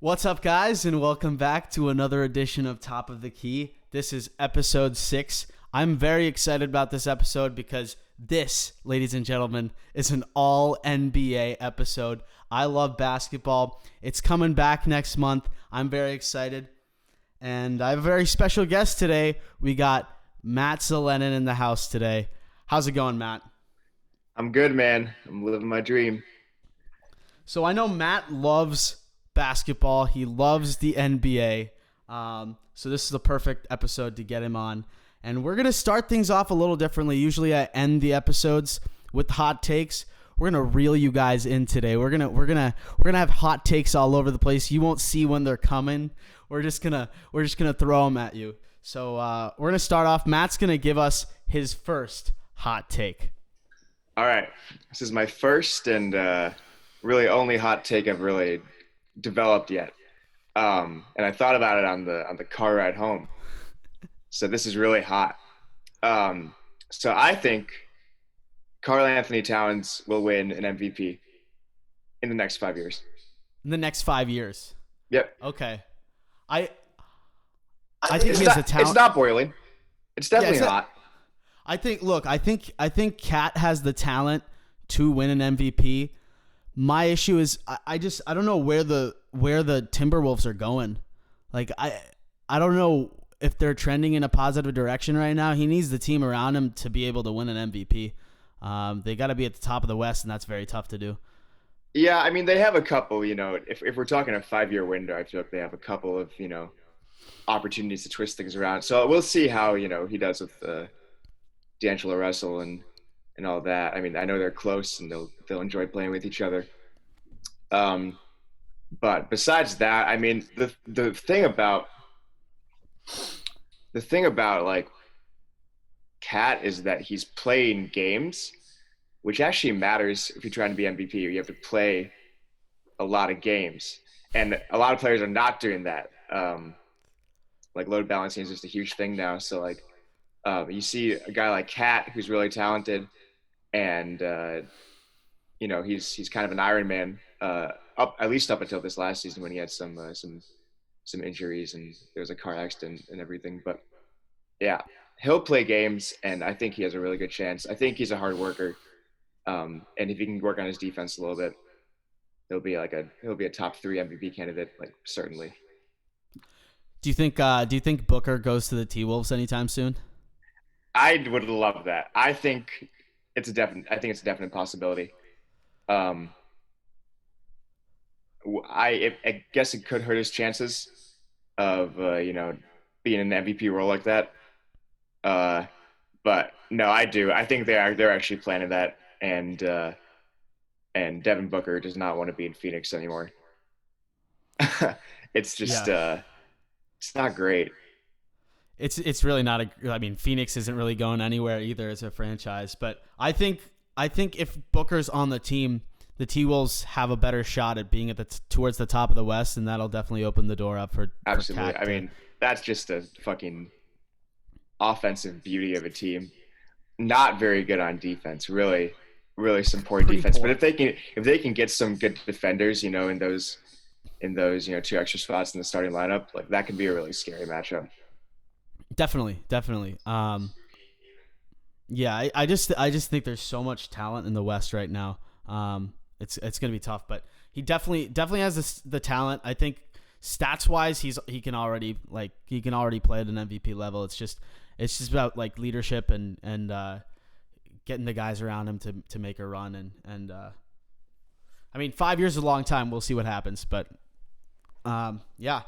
What's up, guys, and welcome back to another edition of Top of the Key. This is episode 6. I'm very excited about this episode because this, ladies and gentlemen, is an all-NBA episode. I love basketball. It's coming back next month. I'm very excited. And I have a very special guest today. We got Matt Zelenin in the house today. How's it going, Matt? I'm good, man. I'm living my dream. So I know Matt loves basketball. He loves the NBA. So this is the perfect episode to get him on. And we're going to start things off a little differently. Usually I end the episodes with hot takes. We're going to reel you guys in today. We're going to have hot takes all over the place. You won't see when they're coming. We're just going to throw them at you. So we're going to start off. Matt's going to give us his first hot take. All right. This is my first and really only hot take I've really developed yet. And I thought about it on the car ride home. So this is really hot. So I think Karl Anthony Towns will win an MVP in the next 5 years. In the next 5 years. Yep. Okay. I think he has the talent. It's not boiling. It's definitely hot. I think Cat has the talent to win an MVP. My issue is I don't know where the Timberwolves are going. Like I don't know if they're trending in a positive direction right now. He needs the team around him to be able to win an MVP. They got to be at the top of the West, and that's very tough to do. Yeah, I mean they have a couple. If we're talking a 5-year window, I feel like they have a couple of opportunities to twist things around. So we'll see how he does with D'Angelo Russell and all that. I mean, I know they're close and they'll enjoy playing with each other. But besides that, I mean, the thing about like Cat is that he's playing games, which actually matters if you're trying to be MVP. You have to play a lot of games, and a lot of players are not doing that. Like load balancing is just a huge thing now. So like, you see a guy like Cat who's really talented. And he's kind of an Iron Man at least up until this last season when he had some injuries and there was a car accident and everything. But yeah, he'll play games, and I think he has a really good chance. I think he's a hard worker, and if he can work on his defense a little bit, he'll be a top 3 MVP candidate, like certainly. Do you think Booker goes to the T-Wolves anytime soon? I would love that. I think it's a definite possibility. I guess it could hurt his chances of being in an MVP role like that. But no, I do. I think they're actually planning that, and Devin Booker does not want to be in Phoenix anymore. It's just it's not great. It's really not I mean, Phoenix isn't really going anywhere either as a franchise, but I think if Booker's on the team, the T-Wolves have a better shot at being towards the top of the West, and that'll definitely open the door up for absolutely. For I mean, that's just a fucking offensive beauty of a team. Not very good on defense, really, really some poor defense. Poor. But if they can get some good defenders, in those 2 extra spots in the starting lineup, like that could be a really scary matchup. Definitely. Yeah, I just think there's so much talent in the West right now. It's gonna be tough, but he definitely has the talent. I think stats wise, he can already play at an MVP level. It's just about like leadership and getting the guys around him to make a run and I mean 5 years is a long time. We'll see what happens, but yeah.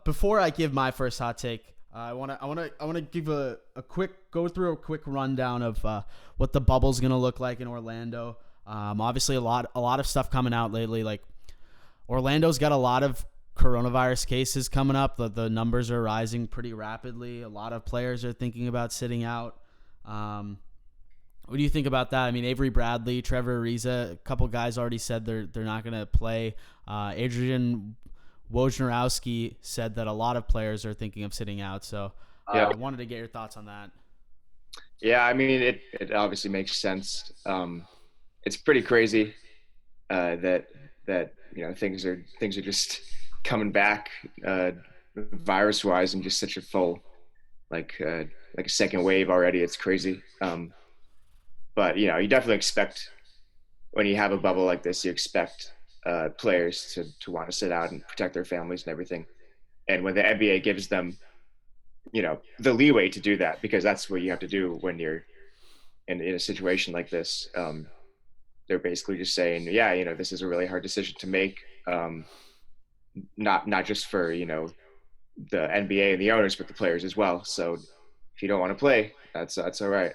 Before I give my first hot take. I want to give a quick rundown of what the bubble's going to look like in Orlando. Obviously a lot of stuff coming out lately. Like Orlando's got a lot of coronavirus cases coming up. The numbers are rising pretty rapidly. A lot of players are thinking about sitting out. What do you think about that? I mean, Avery Bradley, Trevor Ariza, a couple guys already said they're not going to play. Adrian Wojnarowski said that a lot of players are thinking of sitting out. So I wanted to get your thoughts on that. Yeah, I mean, it obviously makes sense. It's pretty crazy that things are just coming back virus wise and just such a full like a second wave already. It's crazy. But you definitely expect when you have a bubble like this, you expect players to want to sit out and protect their families and everything. And when the NBA gives them, the leeway to do that, because that's what you have to do when you're in a situation like this. They're basically just saying, yeah, this is a really hard decision to make. Not just for the NBA and the owners, but the players as well. So if you don't want to play, that's all right.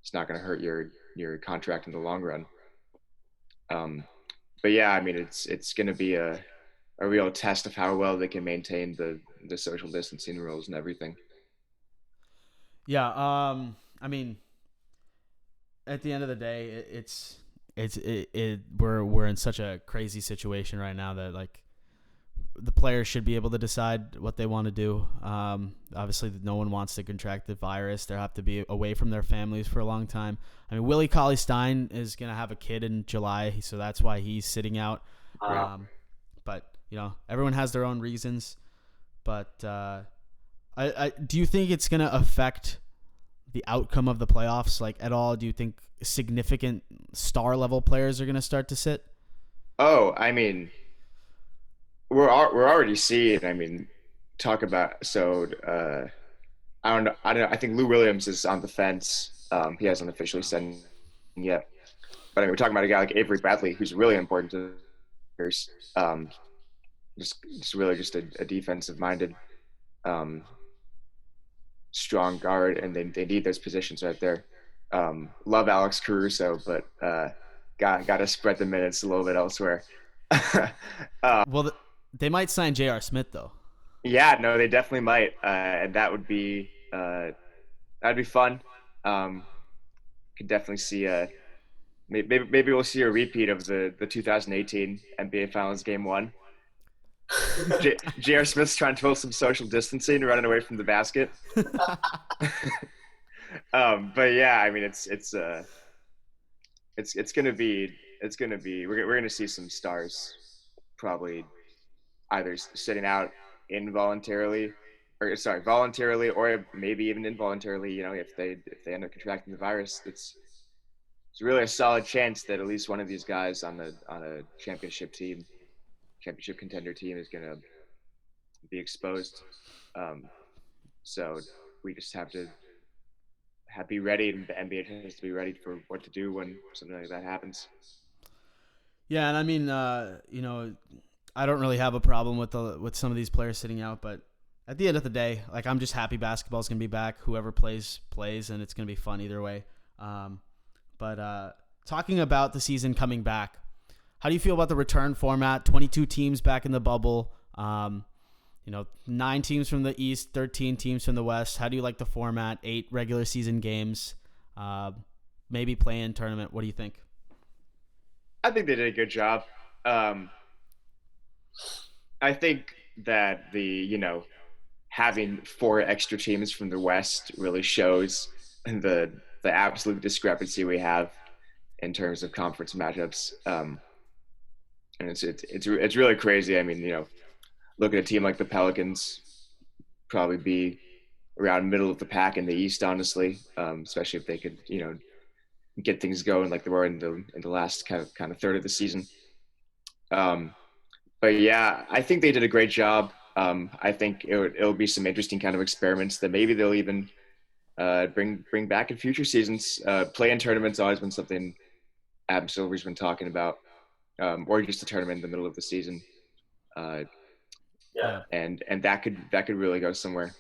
It's not going to hurt your contract in the long run. Um, but yeah, I mean, it's going to be a real test of how well they can maintain the social distancing rules and everything. Yeah. I mean, at the end of the day, we're in such a crazy situation right now that like the players should be able to decide what they want to do. Obviously, no one wants to contract the virus. They have to be away from their families for a long time. I mean, Willie Cauley-Stein is going to have a kid in July, so that's why he's sitting out. But, everyone has their own reasons. But I do you think it's going to affect the outcome of the playoffs, like, at all? Do you think significant star-level players are going to start to sit? Oh, I mean, we're already seeing. I mean, talk about so. I don't know. I don't know. I think Lou Williams is on the fence. He hasn't officially said yet, but I mean, we're talking about a guy like Avery Bradley, who's really important to us. Just really just a defensive minded, um, strong guard, and they need those positions right there. Love Alex Caruso, but got to spread the minutes a little bit elsewhere. Well, they might sign J.R. Smith, though. Yeah, no, they definitely might, and that'd be fun. Could definitely see maybe we'll see a repeat of the 2018 NBA Finals Game One. J.R. Smith's trying to pull some social distancing, running away from the basket. But yeah, I mean, it's gonna be we're gonna see some stars probably either sitting out involuntarily or sorry voluntarily or maybe even involuntarily. If they end up contracting the virus, it's really a solid chance that at least one of these guys on a championship contender team is gonna be exposed. Um, so we just have to be ready, and the NBA has to be ready for what to do when something like that happens. Yeah, and I mean, I don't really have a problem with some of these players sitting out, but at the end of the day, like, I'm just happy basketball's gonna be back. Whoever plays, and it's gonna be fun either way. But talking about the season coming back, how do you feel about the return format? 22 teams back in the bubble. 9 teams from the East, 13 teams from the West. How do you like the format? 8 regular season games, maybe play-in tournament. What do you think? I think they did a good job. I think that having 4 extra teams from the West really shows the absolute discrepancy we have in terms of conference matchups. And it's really crazy. I mean, look at a team like the Pelicans, probably be around middle of the pack in the East, honestly, especially if they could, get things going like they were in the last kind of third of the season. But yeah, I think they did a great job. I think it'll be some interesting kind of experiments that maybe they'll even bring back in future seasons. Play-in tournaments always been something Adam Silver's been talking about, or just a tournament in the middle of the season. Yeah. And that could really go somewhere.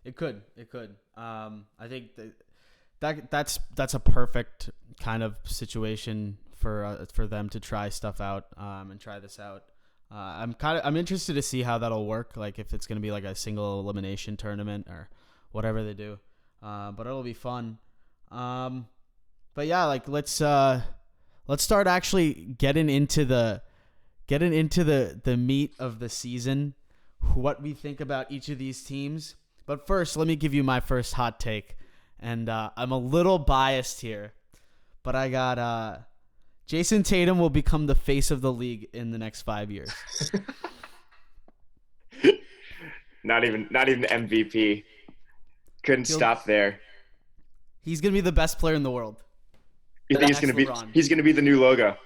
It could. I think that's a perfect kind of situation for them to try stuff out and try this out. I'm interested to see how that'll work. Like, if it's gonna be like a single elimination tournament or whatever they do. But it'll be fun. But yeah, like, let's start actually getting into the meat of the season, what we think about each of these teams. But first, let me give you my first hot take. And I'm a little biased here, but I got Jason Tatum will become the face of the league in the next 5 years. Not even MVP. Couldn't He'll stop there. he's gonna be the best player in the world. You The think he's next gonna be LeBron. he's gonna be the new logo?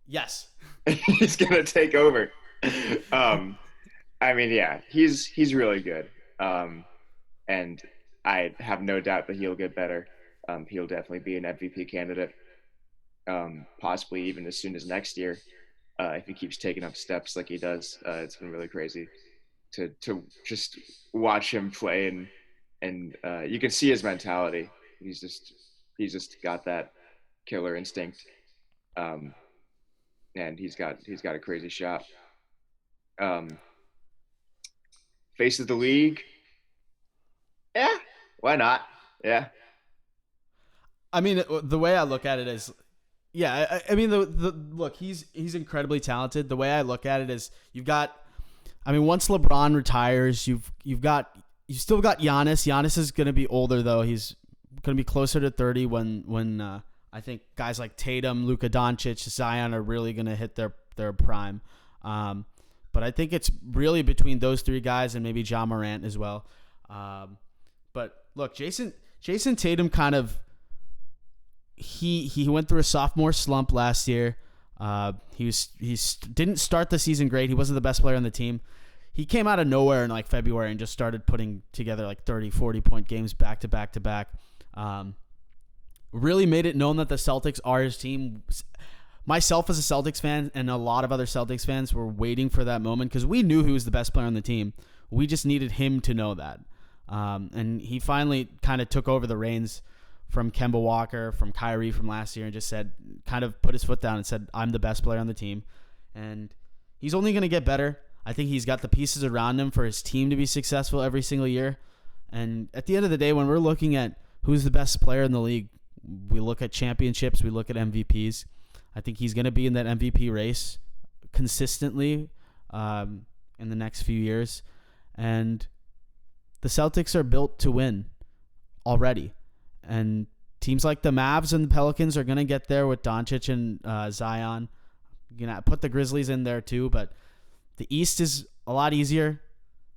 Yes. He's gonna take over. Um, I mean, yeah, he's really good. Um, and I have no doubt that he'll get better. He'll definitely be an MVP candidate, possibly even as soon as next year, if he keeps taking up steps like he does. It's been really crazy to just watch him play, and you can see his mentality. He's just he's just got that killer instinct, um, and he's got a crazy shot. Um, Face of the league, yeah, why not? Yeah, I mean, the way I look at it is, yeah. I mean, the look, he's incredibly talented. The way I look at it is, you've got. I mean, once LeBron retires, you've still got Giannis. Giannis is going to be older though. He's going to be closer to 30 when I think guys like Tatum, Luka Doncic, Zion are really going to hit their prime. But I think it's really between those three guys and maybe Ja Morant as well. But look, Jason Tatum kind of he went through a sophomore slump last year. He didn't start the season great. He wasn't the best player on the team. He came out of nowhere in like February and just started putting together like 30, 40-point games back to back to back. Really made it known that the Celtics are his team. Myself as a Celtics fan and a lot of other Celtics fans were waiting for that moment because we knew he was the best player on the team. We just needed him to know that. And he finally kind of took over the reins from Kemba Walker, from Kyrie from last year, and just said, kind of put his foot down and said, I'm the best player on the team. And he's only going to get better. I think he's got the pieces around him for his team to be successful every single year. And at the end of the day, when we're looking at who's the best player in the league, we look at championships, we look at MVPs. I think he's going to be in that MVP race consistently in the next few years. And the Celtics are built to win already. And teams like the Mavs and the Pelicans are going to get there with Doncic and Zion. You know, put the Grizzlies in there too, but the East is a lot easier.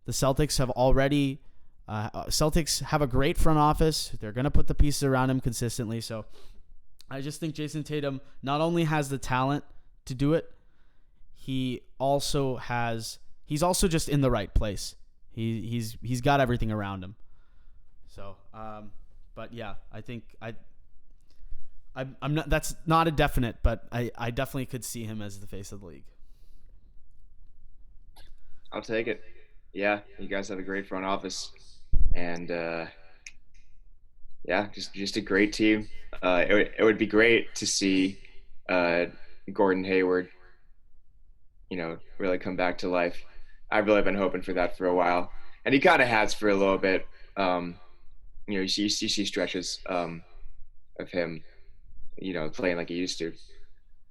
The Celtics have already Celtics have a great front office. They're going to put the pieces around him consistently. So I just think Jason Tatum not only has the talent to do it, he's also just in the right place. He's got everything around him. So, but yeah, I think I'm not. That's not a definite, but I definitely could see him as the face of the league. I'll take it. Yeah, you guys have a great front office, and yeah, just a great team. It would be great to see uh, Gordon Hayward, really come back to life. I've really been hoping for that for a while, and he kind of has for a little bit. You see stretches of him, playing like he used to.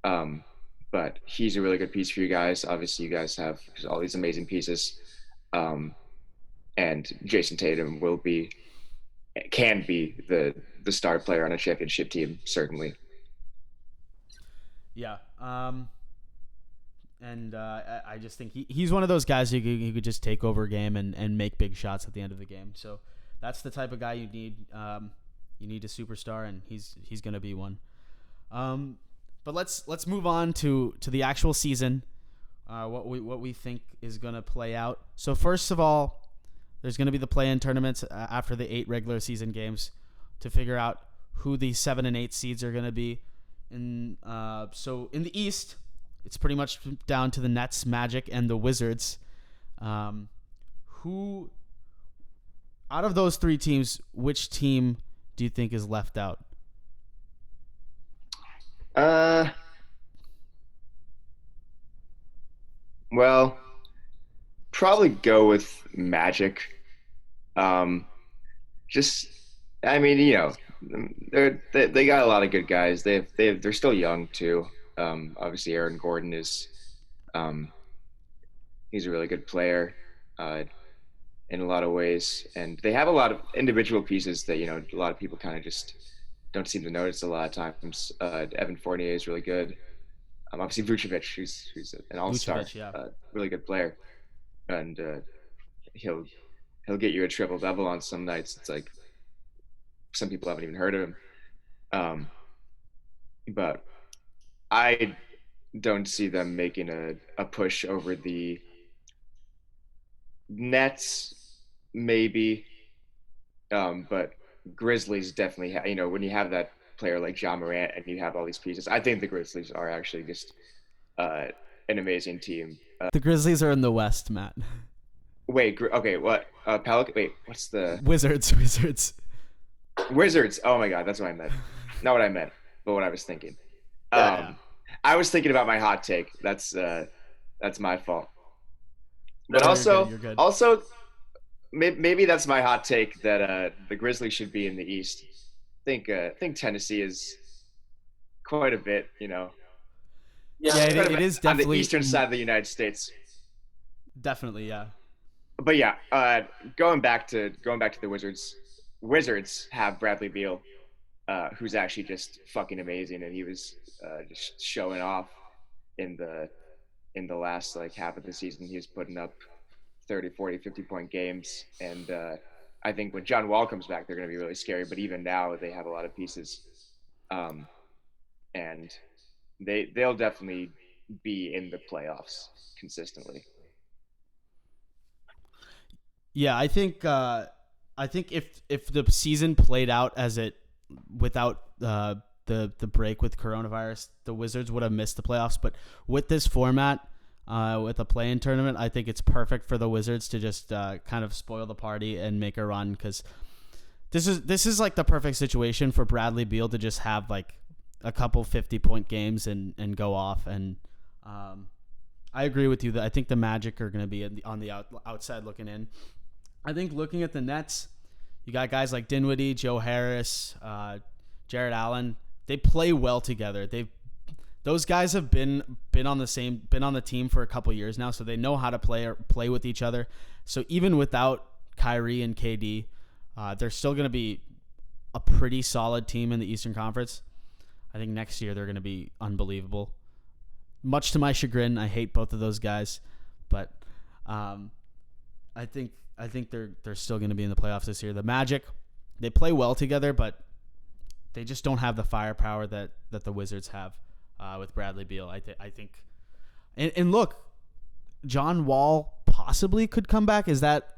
Um, but he's a really good piece for you guys. Obviously, you guys have all these amazing pieces, um, and Jason Tatum can be the star player on a championship team, certainly. Yeah. And I just think he's one of those guys who could just take over a game and make big shots at the end of the game. So that's the type of guy you need. You need a superstar, and he's going to be one. But let's move on to the actual season. What we think is going to play out. So first of all, there's going to be the play-in tournaments after the 8 regular season games to figure out who the 7 and 8 seeds are going to be. So in the East, it's pretty much down to the Nets, Magic, and the Wizards. Who out of those 3 teams, which team do you think is left out? Well, probably go with Magic. Um, just, I mean, they got a lot of good guys. They're still young too. Obviously, Aaron Gordon um, he's a really good player uh, in a lot of ways, and they have a lot of individual pieces that a lot of people kind of just don't seem to notice a lot of times. Evan Fournier is really good. Obviously Vucevic, who's an all-star, Vucevic, yeah. really good player, and he'll he'll get you a triple double on some nights. It's like some people haven't even heard of him. Um, but I don't see them making a push over the Nets, maybe. But Grizzlies definitely, when you have that player like John Morant and you have all these pieces, I think the Grizzlies are actually just uh, an amazing team. The Grizzlies are in the West, Matt. Wait, okay, what? Pelican? Wait, what's the Wizards, Wizards. Wizards? Oh my God, that's what I meant. Not what I meant, but what I was thinking. Yeah, yeah. I was thinking about my hot take. That's my fault. No, But you're good. also, You're good. also maybe that's my hot take that the Grizzlies should be in the East. I think Tennessee is quite a bit, Yeah, quite a it bit is on the definitely, eastern side of the United States. definitely, yeah. But yeah, going back to the Wizards. Wizards have Bradley Beal, who's actually just fucking amazing, and he was just showing off in the last like half of the season. He was putting up 30, 40, 50-point games, and I think when John Wall comes back, they're going to be really scary. But even now, they have a lot of pieces, um, and they'll definitely be in the playoffs consistently. Yeah, I think if the season played out as it without the break with coronavirus, the Wizards would have missed the playoffs. But with this format, with a play-in tournament, I think it's perfect for the Wizards to just kind of spoil the party and make a run, because this is like the perfect situation for Bradley Beal to just have like a couple 50-point games and go off. And I agree with you that I think the Magic are going to be on the outside looking in. I think looking at the Nets, you got guys like Dinwiddie, Joe Harris, Jared Allen. They play well together. Those guys have been on the team for a couple years now, so they know how to play with each other. So even without Kyrie and KD, they're still going to be a pretty solid team in the Eastern Conference. I think next year they're going to be unbelievable. Much to my chagrin, I hate both of those guys, but I think they're still going to be in the playoffs this year. The Magic, they play well together, but they just don't have the firepower that the Wizards have with Bradley Beal. I think, and look, John Wall possibly could come back. Is that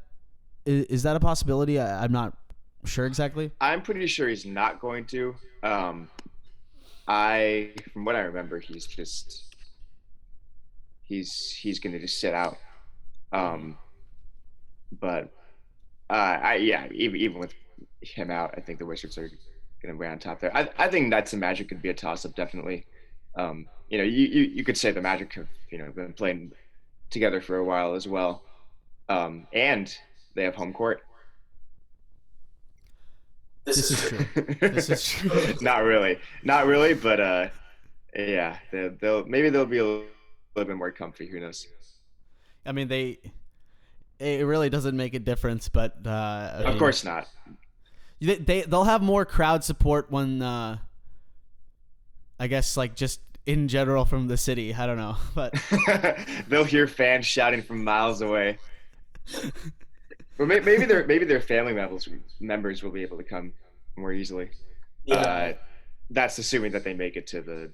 a possibility? I'm not sure exactly. I'm pretty sure he's not going to. From what I remember, he's going to just sit out. But yeah, even with him out, I think the Wizards are going to be on top there. I think Nets and Magic could be a toss up, definitely. You could say the Magic have been playing together for a while as well, and they have home court. This is true. This is true. not really, but yeah, they'll be a little bit more comfy. Who knows? I mean, it really doesn't make a difference, but Of course not. They'll have more crowd support when I guess like just in general from the city. I don't know, but they'll hear fans shouting from miles away. Or maybe their family members will be able to come more easily. yeah. That's assuming that they make it to the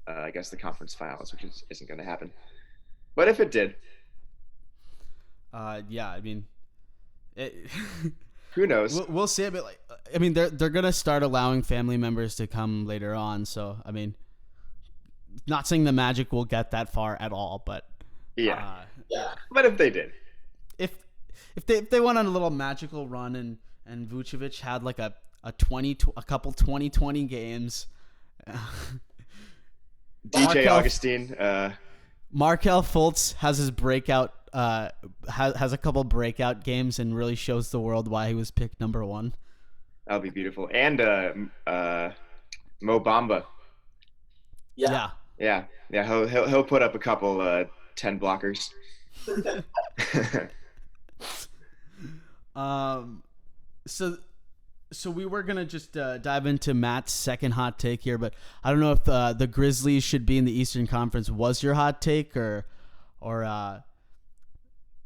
I guess the conference finals, which isn't going to happen. But if it did, Yeah, I mean, who knows? we'll see. But like, I mean, they're gonna start allowing family members to come later on. So I mean, not saying the Magic will get that far at all, but Yeah. But if they did, if they went on a little magical run and Vucevic had like a couple 2020 games. DJ Augustine. Markelle Fultz has his breakout. Has a couple breakout games and really shows the world why he was picked number one. That'll be beautiful. And Mo Bamba. Yeah. Yeah. He'll put up a couple 10 blockers. So So we were gonna just dive into Matt's second hot take here, but I don't know if the Grizzlies should be in the Eastern Conference was your hot take, or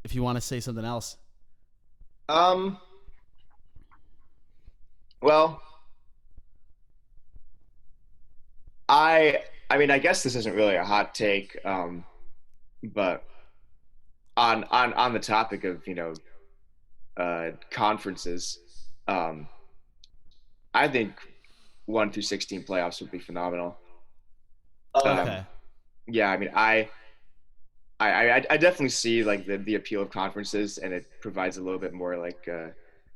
if you want to say something else. Um, well, I mean, I guess this isn't really a hot take, but on the topic of conferences, um, I think 1 through 16 playoffs would be phenomenal. Um, Okay. yeah, I mean, I definitely see like the appeal of conferences, and it provides a little bit more like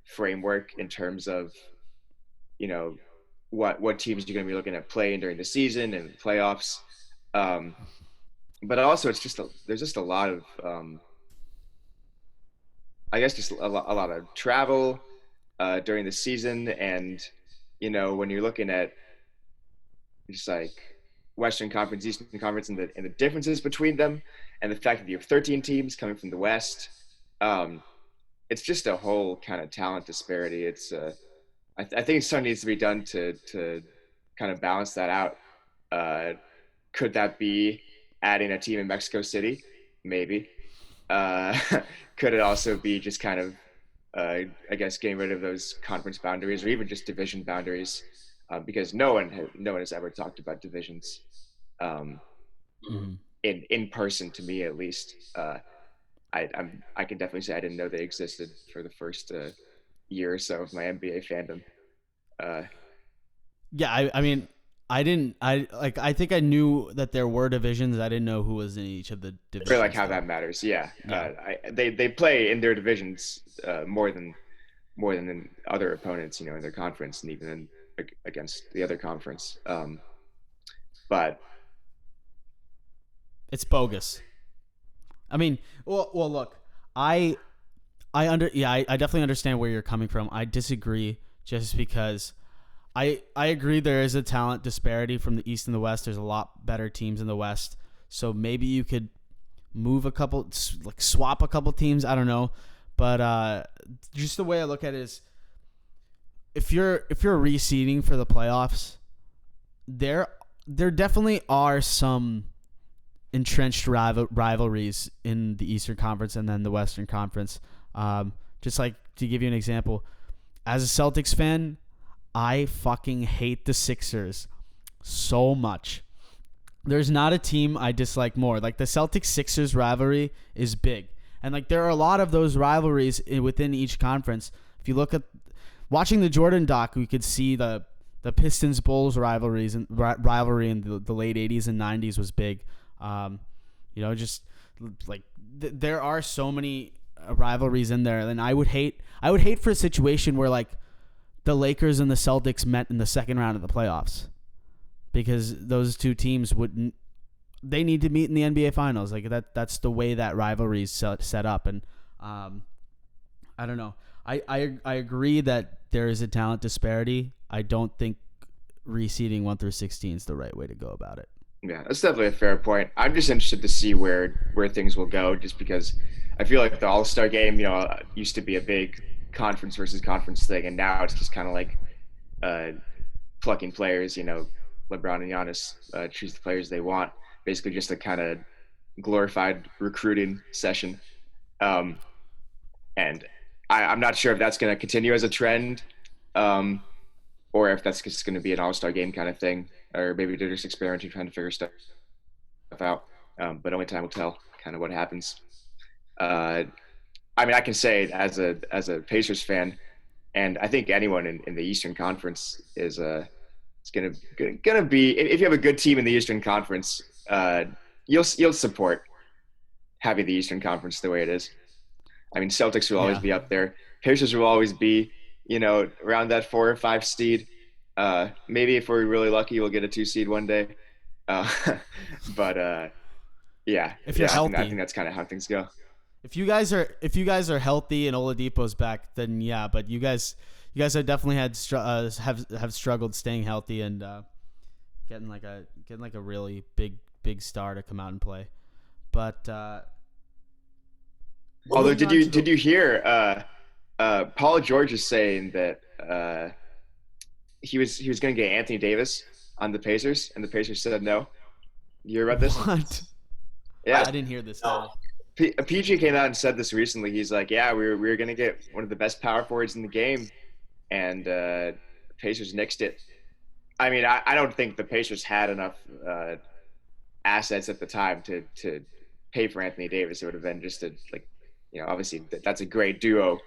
framework in terms of you know what teams you're going to be looking at playing during the season and playoffs. Um, but also, there's just a lot of I guess just a lot of travel during the season, and when you're looking at just like Western Conference, Eastern Conference, and the differences between them, and the fact that you have 13 teams coming from the West, um, it's just a whole kind of talent disparity. I think something needs to be done to kind of balance that out. Uh, could that be adding a team in Mexico City? Maybe. Uh, could it also be just kind of, I guess, getting rid of those conference boundaries or even just division boundaries? Because no one has ever talked about divisions um, Mhm. in person, to me at least. I can definitely say I didn't know they existed for the first year or so of my NBA fandom. Uh, Yeah, I mean, I didn't. I think I knew that there were divisions. I didn't know who was in each of the for like divisions, how though. that matters, yeah. Yeah. They play in their divisions more than in other opponents, in their conference and even against the other conference. But It's bogus. I mean, look, I, I definitely understand where you're coming from. I disagree just because I agree there is a talent disparity from the East and the West. There's a lot better teams in the West, so maybe you could move a couple, like swap a couple teams. I don't know, but just the way I look at it is, if you're reseeding for the playoffs, there there definitely are some entrenched rivalries in the Eastern Conference and then the Western Conference. Just like to give you an example, as a Celtics fan, I fucking hate the Sixers so much. There's not a team I dislike more. Like the Celtics Sixers rivalry is big. And like there are a lot of those rivalries within each conference. If you look at watching the Jordan doc, we could see the Pistons Bulls rivalry in the late 80s and 90s was big. Um, just like there are so many rivalries in there, and I would hate for a situation where like the Lakers and the Celtics met in the second round of the playoffs, because those two teams wouldn't. They need to meet in the NBA Finals. Like that's the way that rivalry is set up, and um, I don't know. I agree that there is a talent disparity. I don't think reseeding 1 through 16 is the right way to go about it. yeah, that's definitely a fair point. I'm just interested to see where things will go, just because I feel like the All Star game, used to be a big conference versus conference thing, and now it's just kind of like uh, plucking players. LeBron and Giannis choose the players they want, basically just a kind of glorified recruiting session. Um, and I'm not sure if that's going to continue as a trend, um, or if that's just going to be an all-star game kind of thing, or maybe they're just experimenting, trying to figure stuff out. But only time will tell, kind of what happens. Uh, I mean, I can say as a Pacers fan, and I think anyone in the Eastern Conference is gonna be, if you have a good team in the Eastern Conference, you'll support having the Eastern Conference the way it is. I mean, Celtics will always Yeah. be up there. Pacers will always be, around that 4 or 5 seed. Maybe if we're really lucky, we'll get a 2 seed one day. Uh, but yeah, If you're yeah, I think healthy. that's kind of how things go. If you guys are healthy and Oladipo's back, then yeah. But you guys have definitely have struggled staying healthy and getting like a really big star to come out and play. But Although, moving on to the did you hear? Paul George is saying that he was going to get Anthony Davis on the Pacers, and the Pacers said no. You hear about this? What? I Yeah. didn't hear this. No. PG came out and said this recently. He's like, yeah, we were going to get one of the best power forwards in the game, and Pacers nixed it. I mean, I don't think the Pacers had enough assets at the time to pay for Anthony Davis. It would have been just obviously that's a great duo,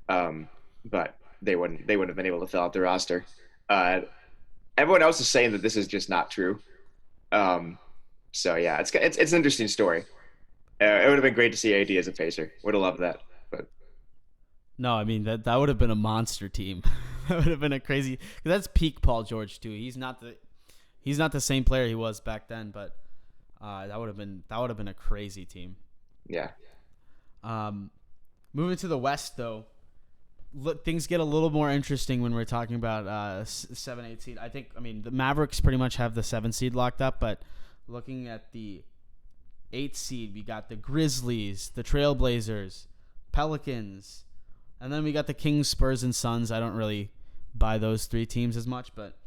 but they wouldn't have been able to fill out the roster. Uh, Everyone else is saying that this is just not true. So yeah, it's an interesting story. It would have been great to see AD as a Pacer. Would have loved that, but No, I mean that would have been a monster team. That would have been a crazy. That's peak Paul George too. He's not the same player he was back then, but that would have been a crazy team. yeah. Moving to the West though, things get a little more interesting when we're talking about 7-8 seed. I mean the Mavericks pretty much have the 7 seed locked up, but looking at the 8 seed, we got the Grizzlies, the Trailblazers, Pelicans, and then we got the Kings, Spurs, and Suns. I don't really buy those 3 teams as much, but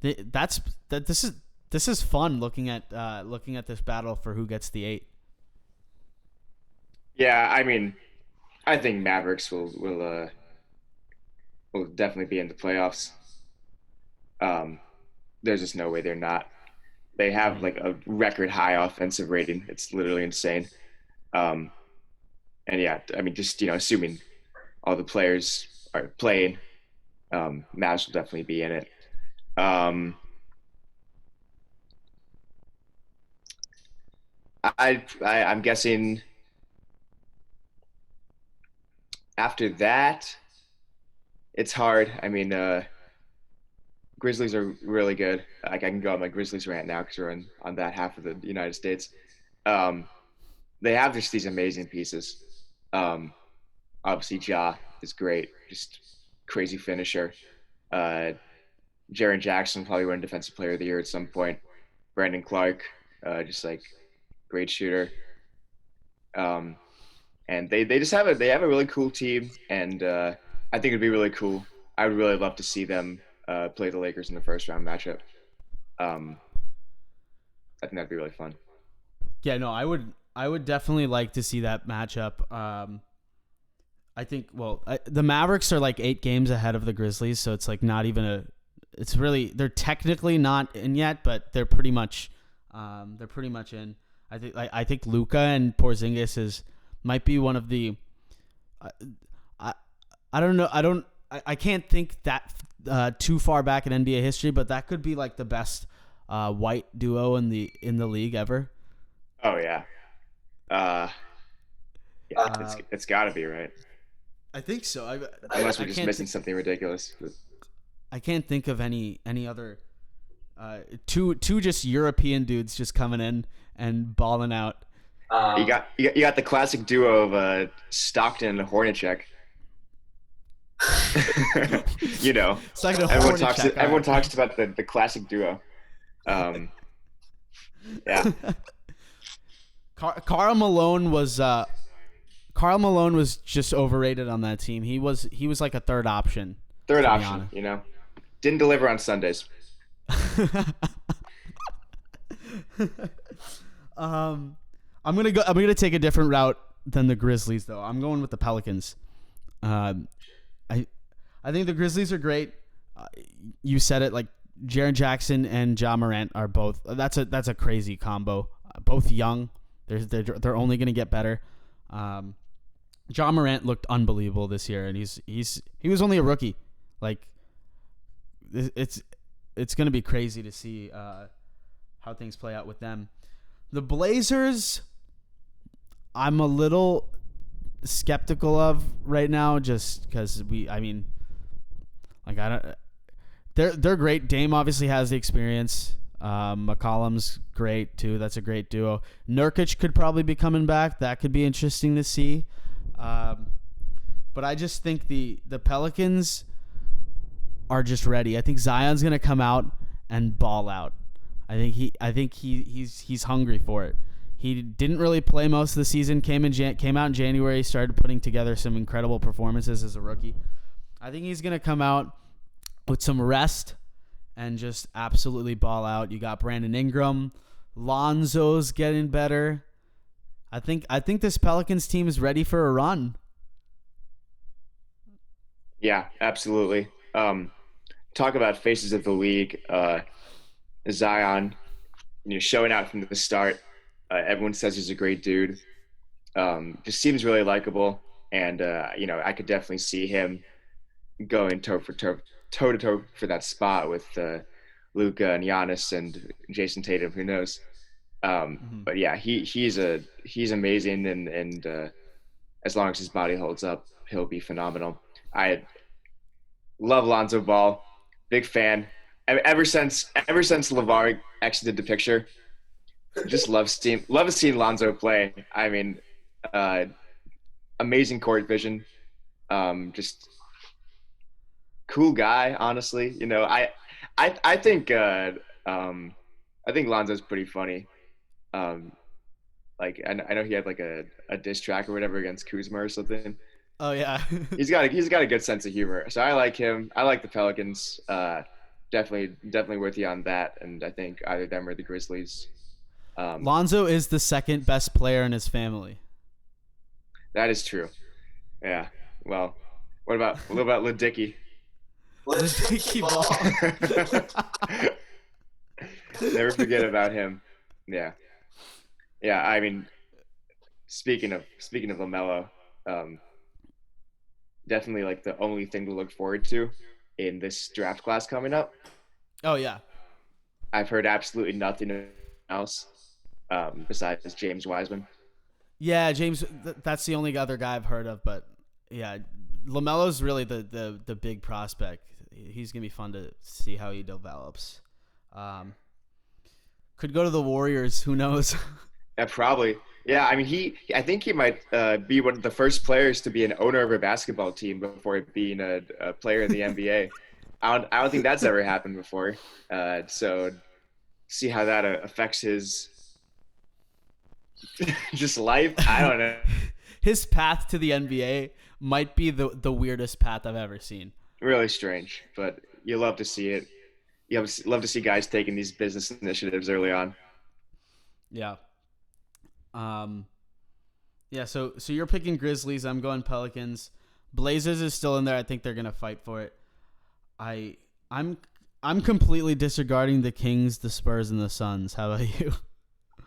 this is fun looking at this battle for who gets the 8. Yeah, I mean, I think Mavericks will definitely be in the playoffs. There's just no way they're not. They have like a record high offensive rating. It's literally insane. And yeah, I mean, just assuming all the players are playing, Mavs will definitely be in it. I'm guessing after that, it's hard. I mean, Grizzlies are really good. Like I can go on my Grizzlies rant now because we're on that half of the United States. They have just these amazing pieces. Obviously, Ja is great, just crazy finisher. Jaren Jackson probably win Defensive Player of the Year at some point. Brandon Clark, just like great shooter. And they just have a really cool team, and I think it'd be really cool. I would really love to see them play the Lakers in the first round matchup. I think that'd be really fun. Yeah, no, I would definitely like to see that matchup. I think the Mavericks are like 8 games ahead of the Grizzlies, so it's like not even they're technically not in yet, but they're pretty much in. I think Luka and Porzingis might be one of the I don't know. I can't think that too far back in NBA history, but that could be like the best white duo in the league ever. Oh yeah. It's got to be, right? I think so. Unless we're just missing something ridiculous. But I can't think of any other two just European dudes just coming in and balling out. You got the classic duo of Stockton and Hornacek. Everyone talks about the classic duo. Yeah. Karl Malone was just overrated on that team. He was like a third option. Didn't deliver on Sundays. I'm gonna take a different route than the Grizzlies though. I'm going with the Pelicans. I think the Grizzlies are great. You said it, like Jaren Jackson and Ja Morant are both. That's a crazy combo. Both young. They're only gonna get better. Ja Morant looked unbelievable this year, and he was only a rookie. Like it's gonna be crazy to see how things play out with them. The Blazers, I'm a little skeptical of right now, just because they're great. Dame obviously has the experience. McCollum's great too. That's a great duo. Nurkic could probably be coming back. That could be interesting to see. But I just think the Pelicans are just ready. I think Zion's gonna come out and ball out. I think he's hungry for it. He didn't really play most of the season. Came out in January. Started putting together some incredible performances as a rookie. I think he's gonna come out with some rest and just absolutely ball out. You got Brandon Ingram, Lonzo's getting better. I think this Pelicans team is ready for a run. Yeah, absolutely. Talk about faces of the league. Zion, showing out from the start. Everyone says he's a great dude. Just seems really likable, and I could definitely see him going toe to toe for that spot with Luka and Giannis and Jason Tatum. Who knows? But yeah, he's amazing, and as long as his body holds up, he'll be phenomenal. I love Lonzo Ball, big fan. Ever since LeVar exited the picture, just love seeing Lonzo play. I mean, uh, amazing court vision, just cool guy. Honestly, I think I think Lonzo's pretty funny. Um, like I know he had like a diss track or whatever against Kuzma or something. Oh yeah. He's got a good sense of humor. So I like him. I like the Pelicans. Definitely with you on that. And I think either them or the Grizzlies. Lonzo is the second best player in his family. That is true. Yeah. Well, what about Ladicky? Dicky Ball. Never forget about him. Yeah. Yeah. I mean, speaking of LaMelo, definitely like the only thing to look forward to in this draft class coming up. Oh yeah. I've heard absolutely nothing else besides James Wiseman. Yeah, James. That's the only other guy I've heard of. But yeah, LaMelo's really the big prospect. He's gonna be fun to see how he develops. Could go to the Warriors. Who knows? Yeah, probably. Yeah, I mean, I think he might be one of the first players to be an owner of a basketball team before being a player in the NBA. I don't think that's ever happened before. So see how that affects his just life. I don't know. His path to the NBA might be the weirdest path I've ever seen. Really strange, but you love to see it. You love to see guys taking these business initiatives early on. Yeah. Yeah, so you're picking Grizzlies. I'm going Pelicans. Blazers is still in there. I think they're gonna fight for it. I'm completely disregarding the Kings, the Spurs, and the Suns. How about you?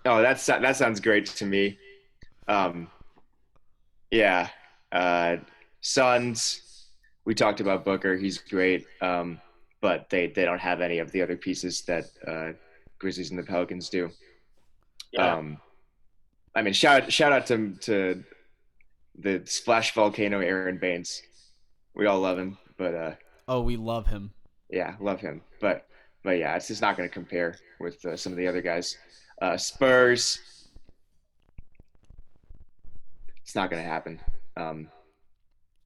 Oh, that sounds great to me. Yeah. Suns. We talked about Booker. He's great. But they don't have any of the other pieces that Grizzlies and the Pelicans do. Yeah. I mean, shout out to the splash volcano Aaron Baines. We all love him, but we love him. Yeah, love him. But yeah, it's just not going to compare with some of the other guys. Spurs, it's not going to happen.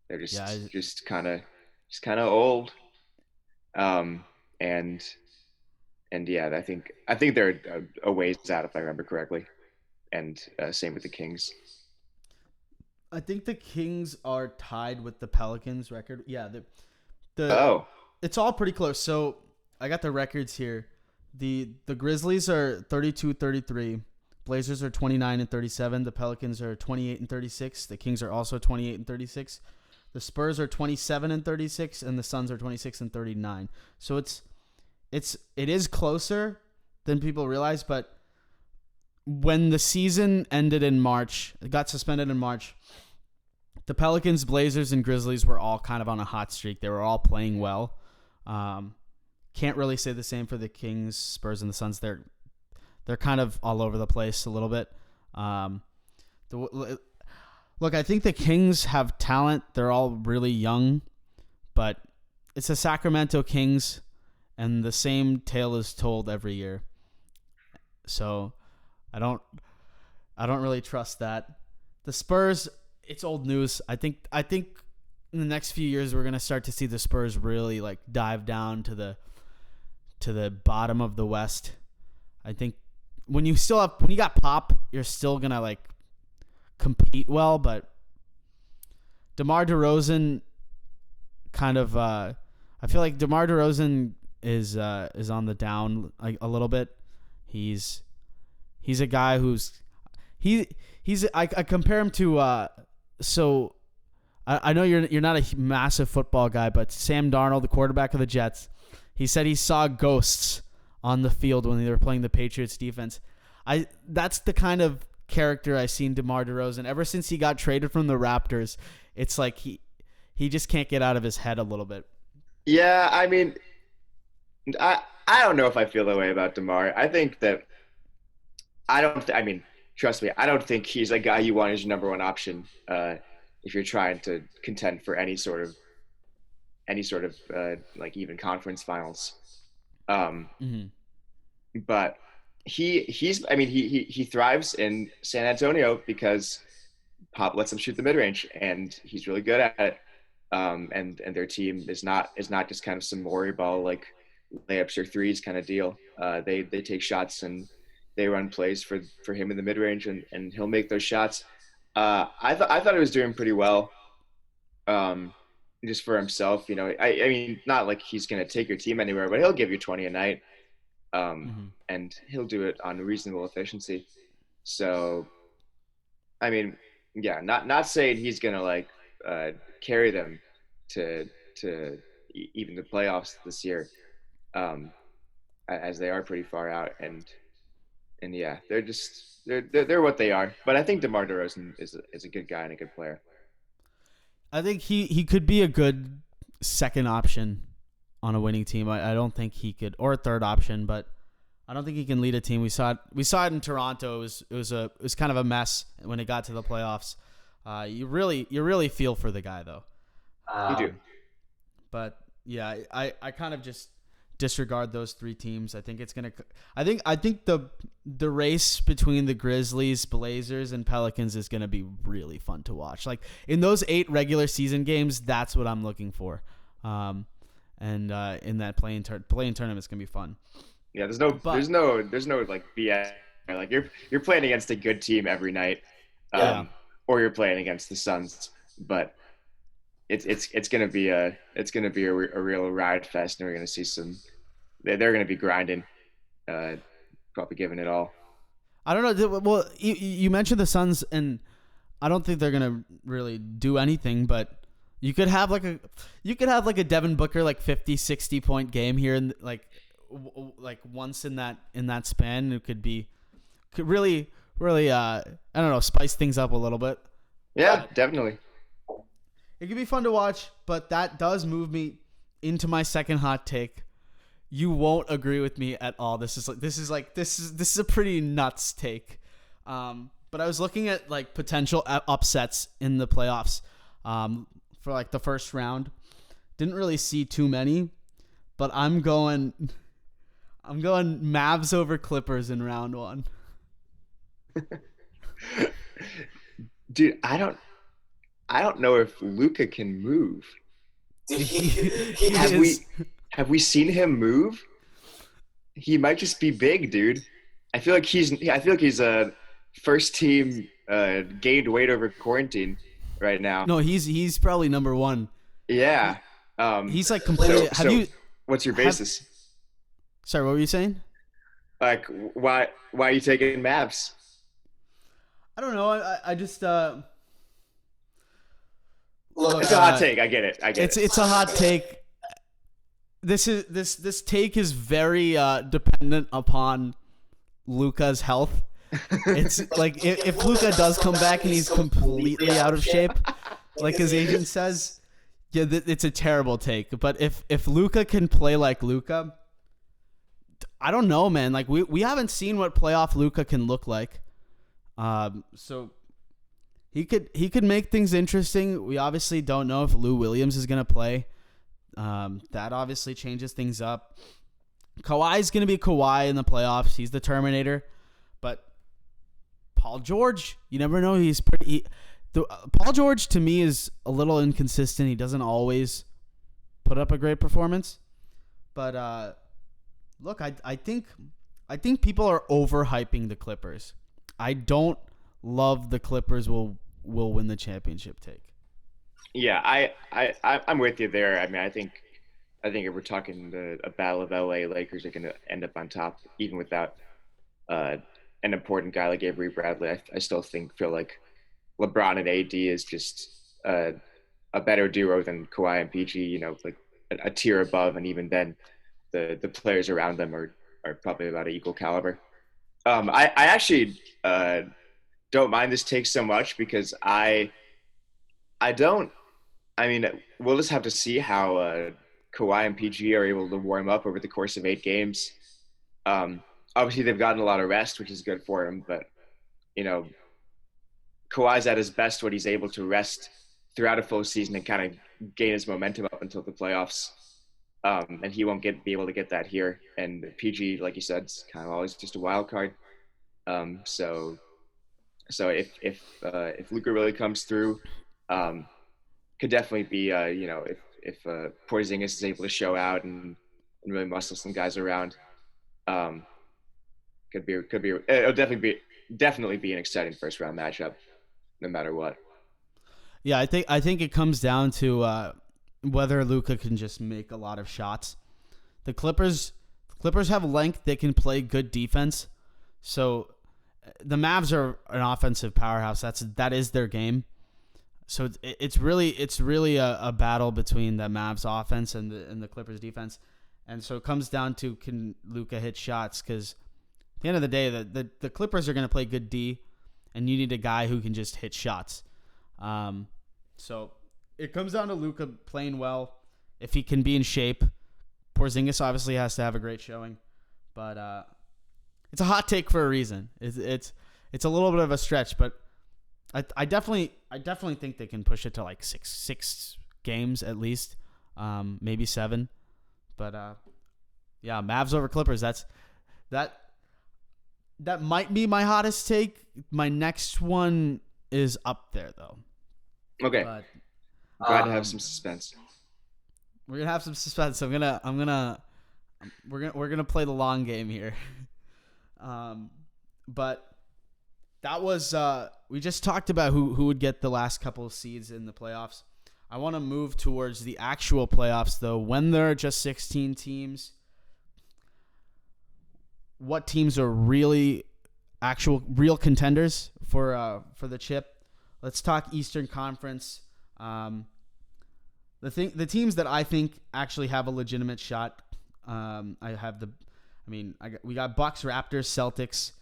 They're just kind of old. And yeah, I think they're a ways out if I remember correctly. And same with the Kings. I think the Kings are tied with the Pelicans record. Yeah, it's all pretty close. So I got the records here. The Grizzlies are 32-33. Blazers are 29-37. The Pelicans are 28-36. The Kings are also 28-36. The Spurs are 27-36, and the Suns are 26-39. So it is closer than people realize, but when the season ended in March, it got suspended in March, the Pelicans, Blazers, and Grizzlies were all kind of on a hot streak. They were all playing well. Can't really say the same for the Kings, Spurs, and the Suns. They're kind of all over the place a little bit. Look, I think the Kings have talent. They're all really young, but it's the Sacramento Kings, and the same tale is told every year. So I don't really trust that. The Spurs, it's old news. I think in the next few years we're gonna start to see the Spurs really like dive down to the bottom of the West. I think when you got Pop, you're still gonna like compete well, but DeMar DeRozan kind of I feel like DeMar DeRozan is on the down like a little bit. He's a guy who's I compare him to so I know you're not a massive football guy, but Sam Darnold, the quarterback of the Jets, he said he saw ghosts on the field when they were playing the Patriots defense. That's the kind of character I seen DeMar DeRozan ever since he got traded from the Raptors. It's like he just can't get out of his head a little bit. Yeah, I mean, I don't know if I feel that way about DeMar. I think that I mean, trust me, I don't think he's a guy you want as your number one option if you're trying to contend for any sort of like even conference finals. But he thrives in San Antonio because Pop lets him shoot the mid range, and he's really good at it. And their team is not just kind of some Maury ball like layups or threes kind of deal. They take shots and they run plays for him in the mid range, and he'll make those shots. I thought he was doing pretty well, just for himself. You know, I mean, not like he's gonna take your team anywhere, but he'll give you 20 a night, and he'll do it on reasonable efficiency. So, I mean, yeah, not saying he's gonna like carry them to even the playoffs this year, as they are pretty far out, and yeah, they're what they are. But I think DeMar DeRozan is a good guy and a good player. I think he could be a good second option on a winning team. I don't think he could, or a third option, but I don't think he can lead a team. We saw it in Toronto. It was kind of a mess when it got to the playoffs. You really feel for the guy though. You do. But yeah, I kind of just disregard those three teams. I think the race between the Grizzlies, Blazers, and Pelicans is gonna be really fun to watch. Like in those 8 regular season games, that's what I'm looking for. And in that playing tournament, it's gonna be fun. Yeah, there's no like BS. Like you're playing against a good team every night, or you're playing against the Suns. But it's gonna be a real ride fest, and we're gonna see they're gonna be grinding, probably giving it all. I don't know. Well, you mentioned the Suns, and I don't think they're gonna really do anything, but. You could have like a Devin Booker like 50, 60 point game here in like once in that span. It could really I don't know, spice things up a little bit. Yeah, definitely. It could be fun to watch, but that does move me into my second hot take. You won't agree with me at all. This is a pretty nuts take. But I was looking at like potential upsets in the playoffs. For like the first round, didn't really see too many, but I'm going Mavs over Clippers in round 1. Dude, I don't know if Luka can move. Have we seen him move? He might just be big, dude. I feel like he's a first team gained weight over quarantine right now. No, he's probably number 1. Yeah. He's like completely. What's your basis? Sorry, what were you saying? Like, why are you taking Mavs? I don't know. I just look. It's a hot take. I get it. It's a hot take. This take is very dependent upon Luka's health. It's like if Luka does come back and he's completely out of shape, like his agent says, yeah, it's a terrible take. But if Luka can play like Luka, I don't know, man. Like we haven't seen what playoff Luka can look like. So he could make things interesting. We obviously don't know if Lou Williams is gonna play. That obviously changes things up. Kawhi's gonna be Kawhi in the playoffs. He's the Terminator, but Paul George, you never know. He's pretty. Paul George to me is a little inconsistent. He doesn't always put up a great performance. But look, I think I think people are overhyping the Clippers. I don't love the Clippers will win the championship take. Yeah, I'm with you there. I mean, I think if we're talking a battle of LA, Lakers are going to end up on top, even without uh, an important guy like Avery Bradley. I still feel like LeBron and AD is just a better duo than Kawhi and PG. Like a tier above, and even then, the players around them are probably about equal caliber. I actually don't mind this take so much because I don't. I mean, we'll just have to see how Kawhi and PG are able to warm up over the course of 8 games. Um, Obviously, they've gotten a lot of rest, which is good for him. But you know, Kawhi's at his best when he's able to rest throughout a full season and kind of gain his momentum up until the playoffs. And he won't be able to get that here. And PG, like you said, is kind of always just a wild card. So if Luka really comes through, um, could definitely be if Porzingis is able to show out and really muscle some guys around, um, could be it'll definitely be an exciting first round matchup, no matter what. Yeah, I think it comes down to whether Luka can just make a lot of shots. The Clippers have length; they can play good defense. So the Mavs are an offensive powerhouse. That is their game. So it's really a battle between the Mavs offense and the Clippers defense, and so it comes down to can Luka hit shots because at the end of the day the Clippers are going to play good D, and you need a guy who can just hit shots. So it comes down to Luka playing well if he can be in shape. Porzingis obviously has to have a great showing, but it's a hot take for a reason. It's a little bit of a stretch, but I definitely think they can push it to like six games at least, maybe 7. But yeah, Mavs over Clippers. That might be my hottest take. My next one is up there though. Okay, But glad to have some suspense. we're gonna have some suspense. We're gonna play the long game here. But that was we just talked about who would get the last couple of seeds in the playoffs. I want to move towards the actual playoffs though. When there are just 16 teams, what teams are really real contenders for the chip? Let's talk Eastern Conference. The teams that I think actually have a legitimate shot. We got Bucks, Raptors, Celtics.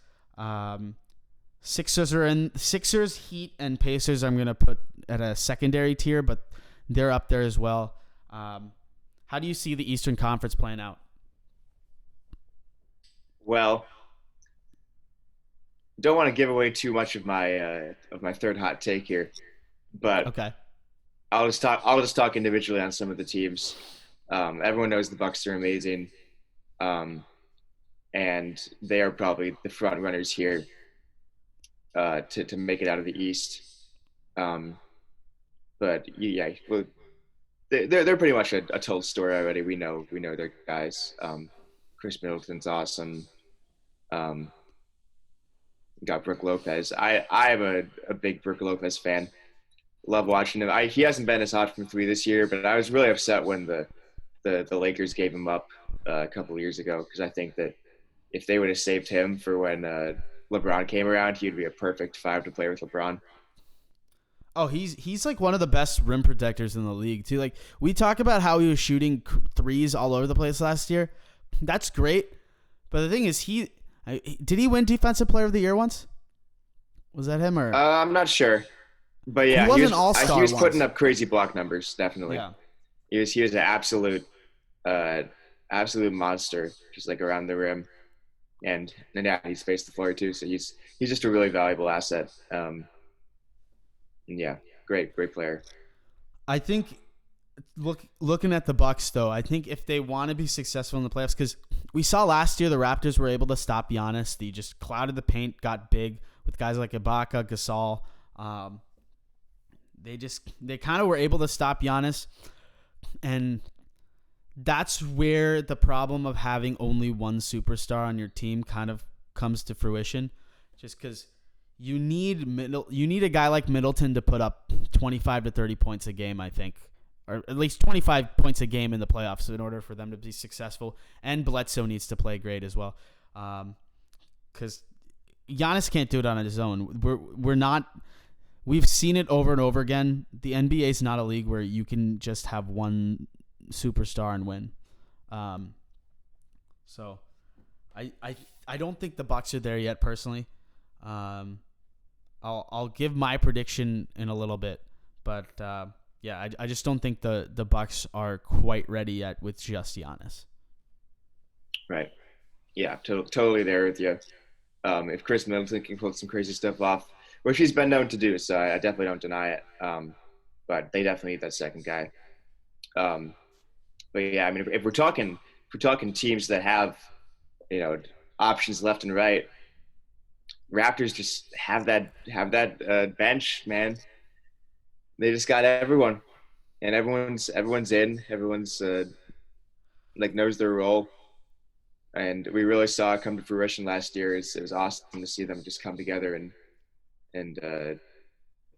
Sixers are in. Sixers, Heat, and Pacers I'm going to put at a secondary tier, but they're up there as well. How do you see the Eastern Conference playing out? Well, don't want to give away too much of my third hot take here, but Okay. I'll just talk individually on some of the teams. Everyone knows the Bucks are amazing, and they are probably the front runners here to make it out of the East. But yeah, well, they're pretty much a told story already. We know their guys. Chris Middleton's awesome. Um, got Brook Lopez. I am a big Brook Lopez fan. Love watching him. He hasn't been as hot from 3 this year, but I was really upset when the Lakers gave him up a couple of years ago because I think that if they would have saved him for when LeBron came around, he'd be a perfect 5 to play with LeBron. Oh, he's like one of the best rim protectors in the league too. Like we talk about how he was shooting threes all over the place last year. That's great, but the thing is, did he win Defensive Player of the Year once? Was that him or? I'm not sure, but yeah, He was an all-star he was once. putting up crazy block numbers. Definitely, Yeah. he was an absolute monster, just like around the rim, and yeah, he spaced the floor too. So he's just a really valuable asset. And yeah, great player. I think looking at the Bucks though, I think if they want to be successful in the playoffs, because we saw last year the Raptors were able to stop Giannis. They just clouded the paint, got big with guys like Ibaka, Gasol. They kind of were able to stop Giannis, and that's where the problem of having only one superstar on your team kind of comes to fruition, just because you need a guy like Middleton to put up 25 to 30 points a game, I think, or at least 25 points a game in the playoffs in order for them to be successful. And Bledsoe needs to play great as well, because Giannis can't do it on his own. We're not. We've seen it over and over again. The NBA is not a league where you can just have one superstar and win. So I don't think the Bucks are there yet personally. I'll give my prediction in a little bit, but yeah, I just don't think the Bucks are quite ready yet with just Giannis. Right. Yeah, totally there with you. If Chris Middleton can pull some crazy stuff off, which he's been known to do, so I definitely don't deny it. But they definitely need that second guy. Um, but yeah, I mean, if we're talking teams that have, you know, options left and right, Raptors just have that bench, man. They just got everyone, and everyone's in. Everyone's like knows their role, and we really saw it come to fruition last year. It was awesome to see them just come together and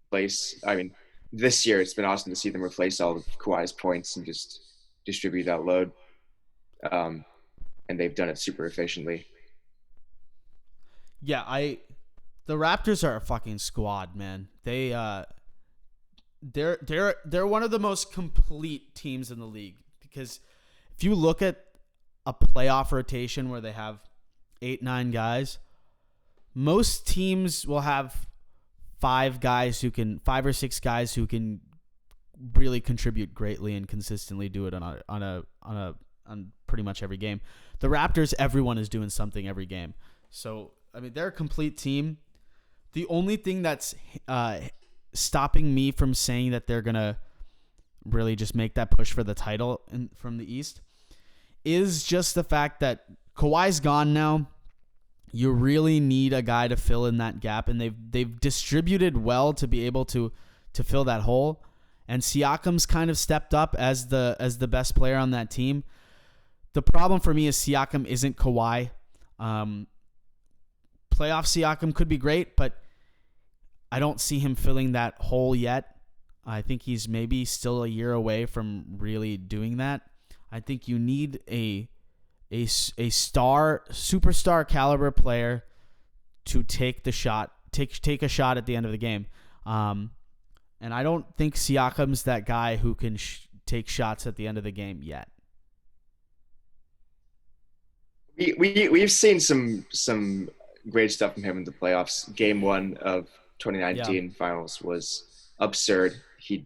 place. I mean, this year it's been awesome to see them replace all of Kawhi's points and just distribute that load. Um, and they've done it super efficiently. Yeah, the Raptors are a fucking squad, man. They're one of the most complete teams in the league, because if you look at a playoff rotation where they have 8-9 guys, most teams will have 5 or 6 guys who can really contribute greatly and consistently do it on pretty much every game. The Raptors, everyone is doing something every game. So I mean, they're a complete team. The only thing that's stopping me from saying that they're gonna really just make that push for the title from the East is just the fact that Kawhi's gone now. You really need a guy to fill in that gap, and they've distributed well to be able to fill that hole. And Siakam's kind of stepped up as the best player on that team. The problem for me is Siakam isn't Kawhi. Playoff Siakam could be great, but I don't see him filling that hole yet. I think he's maybe still a year away from really doing that. I think you need a superstar caliber player to take the shot, take a shot at the end of the game. And I don't think Siakam's that guy who can take shots at the end of the game yet. We've seen some great stuff from him in the playoffs. Game 1 of Yeah. 2019 finals was absurd. He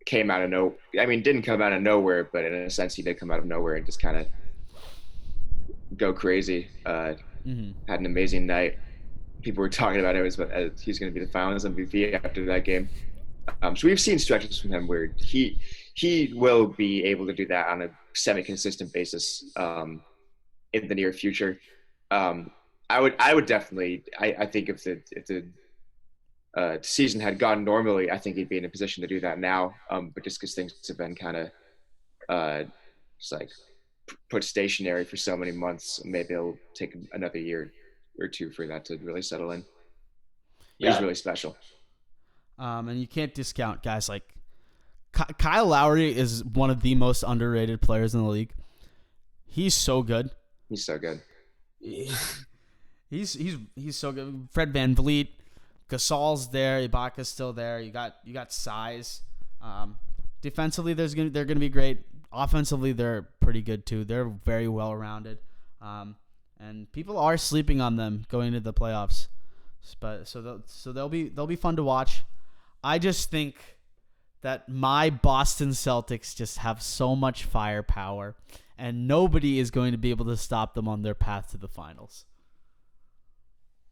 came out of didn't come out of nowhere, but in a sense he did come out of nowhere and just kind of go crazy. Had an amazing night. People were talking about it as he's going to be the Finals MVP after that game. So we've seen stretches from him where he will be able to do that on a semi-consistent basis in the near future. I would definitely. I think if the season had gone normally, I think he'd be in a position to do that now. But just because things have been kind of just like put stationary for so many months, maybe it'll take another year or two for that to really settle in. But he's really special. And you can't discount guys like Kyle Lowry is one of the most underrated players in the league. He's so good. He's so good. He's so good. Fred VanVleet, Gasol's there. Ibaka's still there. You got size. Defensively, they're gonna be great. Offensively, they're pretty good too. They're very well rounded. And people are sleeping on them going into the playoffs. But so they'll be fun to watch. I just think that my Boston Celtics just have so much firepower, and nobody is going to be able to stop them on their path to the finals.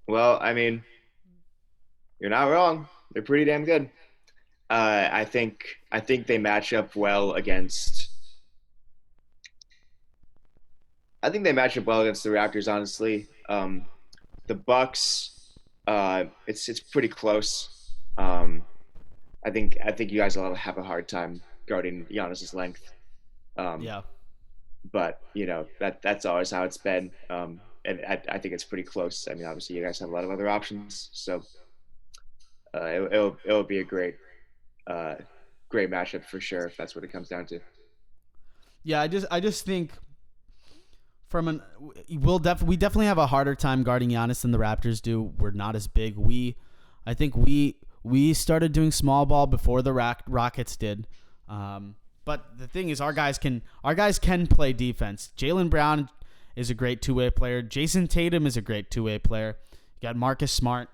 Well, I mean, you're not wrong. They're pretty damn good. I think they match up well against. I think they match up well against the Raptors. Honestly, the Bucks, it's pretty close. I think you guys will have a hard time guarding Giannis's length. Yeah. but that's always how it's been. And I think it's pretty close. I mean, obviously, you guys have a lot of other options, so it'll be a uh, great matchup for sure if that's what it comes down to. Yeah, I just think from an we definitely have a harder time guarding Giannis than the Raptors do. We're not as big. I think we started doing small ball before the Rockets did. But the thing is, our guys can play defense. Jaylen Brown is a great two-way player. Jason Tatum is a great two-way player. You got Marcus Smart.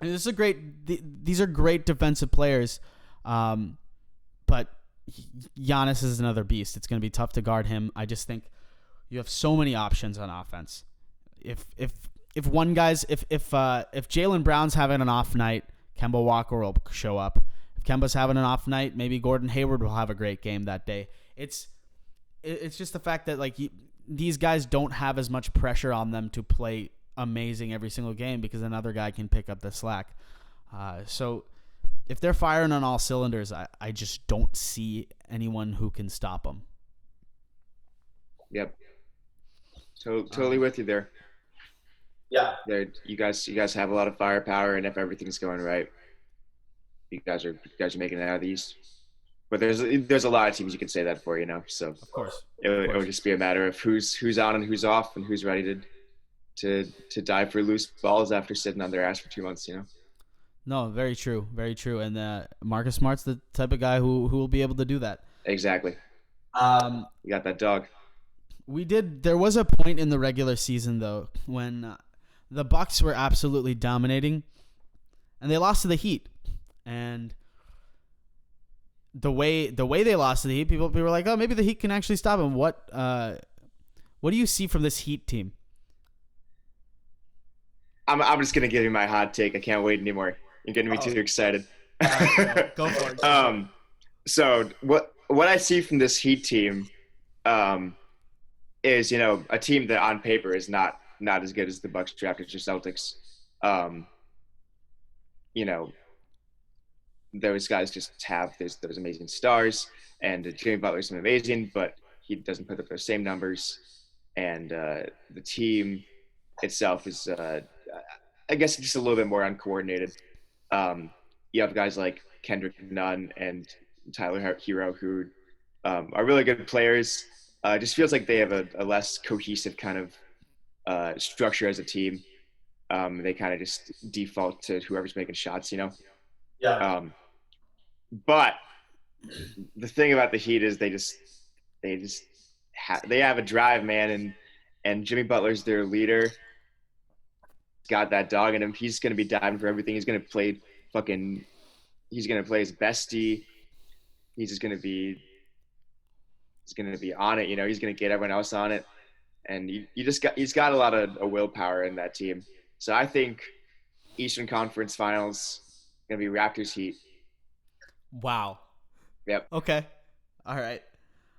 And these are great defensive players. But Giannis is another beast. It's going to be tough to guard him. I just think you have so many options on offense. If one guy's if Jaylen Brown's having an off night, Kemba Walker will show up. If Kemba's having an off night, maybe Gordon Hayward will have a great game that day. It's just the fact that these guys don't have as much pressure on them to play amazing every single game because another guy can pick up the slack. So if they're firing on all cylinders, I just don't see anyone who can stop them. Yep, totally with you there. Yeah. There, you guys have a lot of firepower, and if everything's going right, you guys are making it out of the East. But there's a lot of teams you can say that for, So Of course. it would just be a matter of who's on and who's off, and who's ready to dive for loose balls after sitting on their ass for 2 months. No, very true. Very true. And Marcus Smart's the type of guy who will be able to do that. Exactly. Um, You got that dog. There was a point in the regular season, though, when the Bucks were absolutely dominating, and they lost to the Heat. And the way they lost to the Heat, people were like, oh, maybe the Heat can actually stop them. What do you see from this Heat team? I'm just gonna give you my hot take. I can't wait anymore. You're getting me too excited. Go for it. So what I see from this Heat team, is a team that on paper is not as good as the Bucks, Raptors, or Celtics. Um, you know, those guys just have those amazing stars, and Jimmy Butler's amazing, but he doesn't put up those same numbers. And the team itself is, I guess, just a little bit more uncoordinated. You have guys like Kendrick Nunn and Tyler Hero who are really good players. It just feels like they have a less cohesive kind of structure as a team. They kind of just default to whoever's making shots. Yeah. But the thing about the Heat is they have a drive, man, and Jimmy Butler's their leader. He's got that dog in him. He's going to be diving for everything. He's going to play he's going to play his bestie. He's just going to be on it. He's going to get everyone else on it. And he's got a lot of willpower in that team. So I think Eastern Conference Finals going to be Raptors Heat. Wow. Yep. Okay. All right.